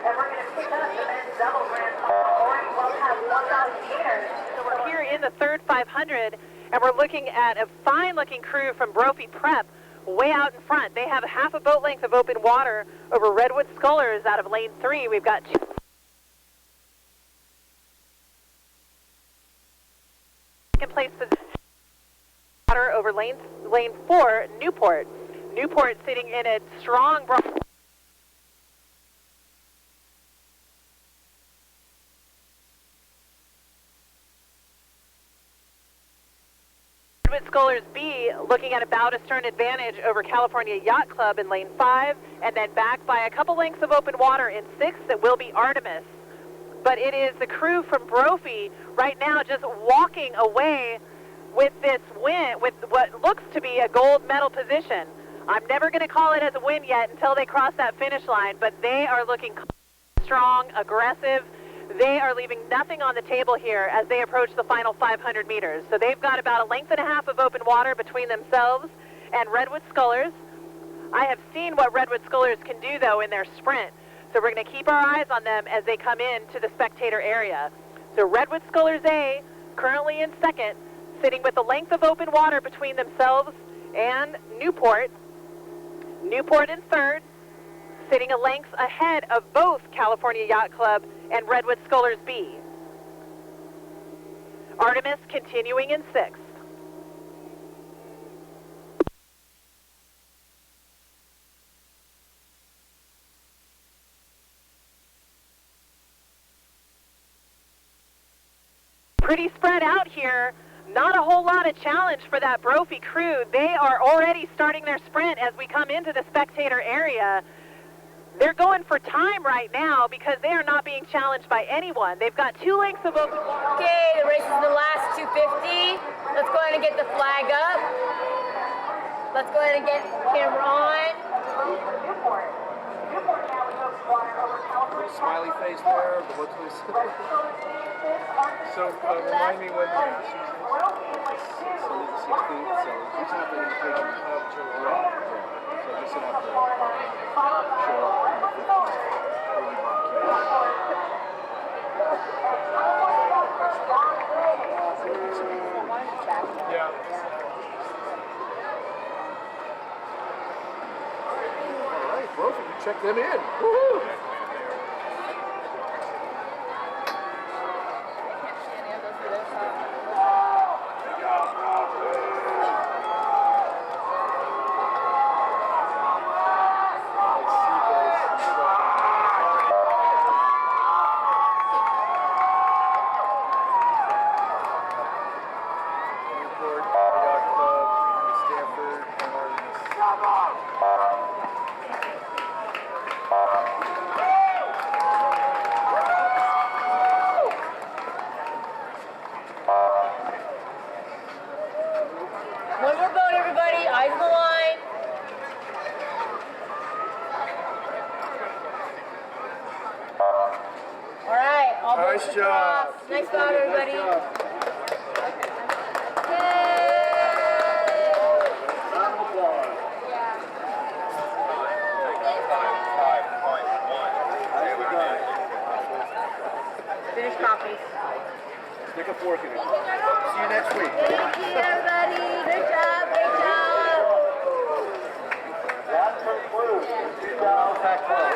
And we're going to pick up the men's double grand final, or we'll have 1,000 meters. So we're here in the third 500, and we're looking at a fine-looking crew from Brophy Prep way out in front. They have half a boat length of open water over Redwood Scullers out of lane 3. We've got two second place position water over lane 4, Newport. Newport sitting in a strong Redwood Scullers B looking at a bow to stern advantage over California Yacht Club in lane 5, and then back by a couple lengths of open water in 6 that will be Artemis. But it is the crew from Brophy right now just walking away with this win, with what looks to be a gold medal position. I'm never going to call it as a win yet until they cross that finish line, but they are looking strong, aggressive. They are leaving nothing on the table here as they approach the final 500 meters. So they've got about a length and a half of open water between themselves and Redwood Scullers. I have seen what Redwood Scullers can do, though, in their sprint. So we're going to keep our eyes on them as they come into the spectator area. So Redwood Scullers A, currently in second, sitting with a length of open water between themselves and Newport. Newport in third, sitting a length ahead of both California Yacht Club and Redwood Scullers B. Artemis continuing in sixth. Pretty spread out here. Not a whole lot of challenge for that Brophy crew. They are already starting their sprint as we come into the spectator area. They're going for time right now because they are not being challenged by anyone. They've got 2 lengths of open water. Okay, the race is the last 250. Let's go ahead and get the flag up. Let's go ahead and get camera on. Smiley face there, but what's this? So remind me when the Sunday the 16th, so it's not that it's taking up to the right. So I just have to show up on the 15th. Yeah. All right, both of you check them in. Woohoo! One more boat, everybody. Eyes on the line. All right. All boats Nice across. job. Nice boat, everybody. Finish copies. Stick a fork in it. See you next week. Thank you, everybody. Great job. Great job. That concludes 2012.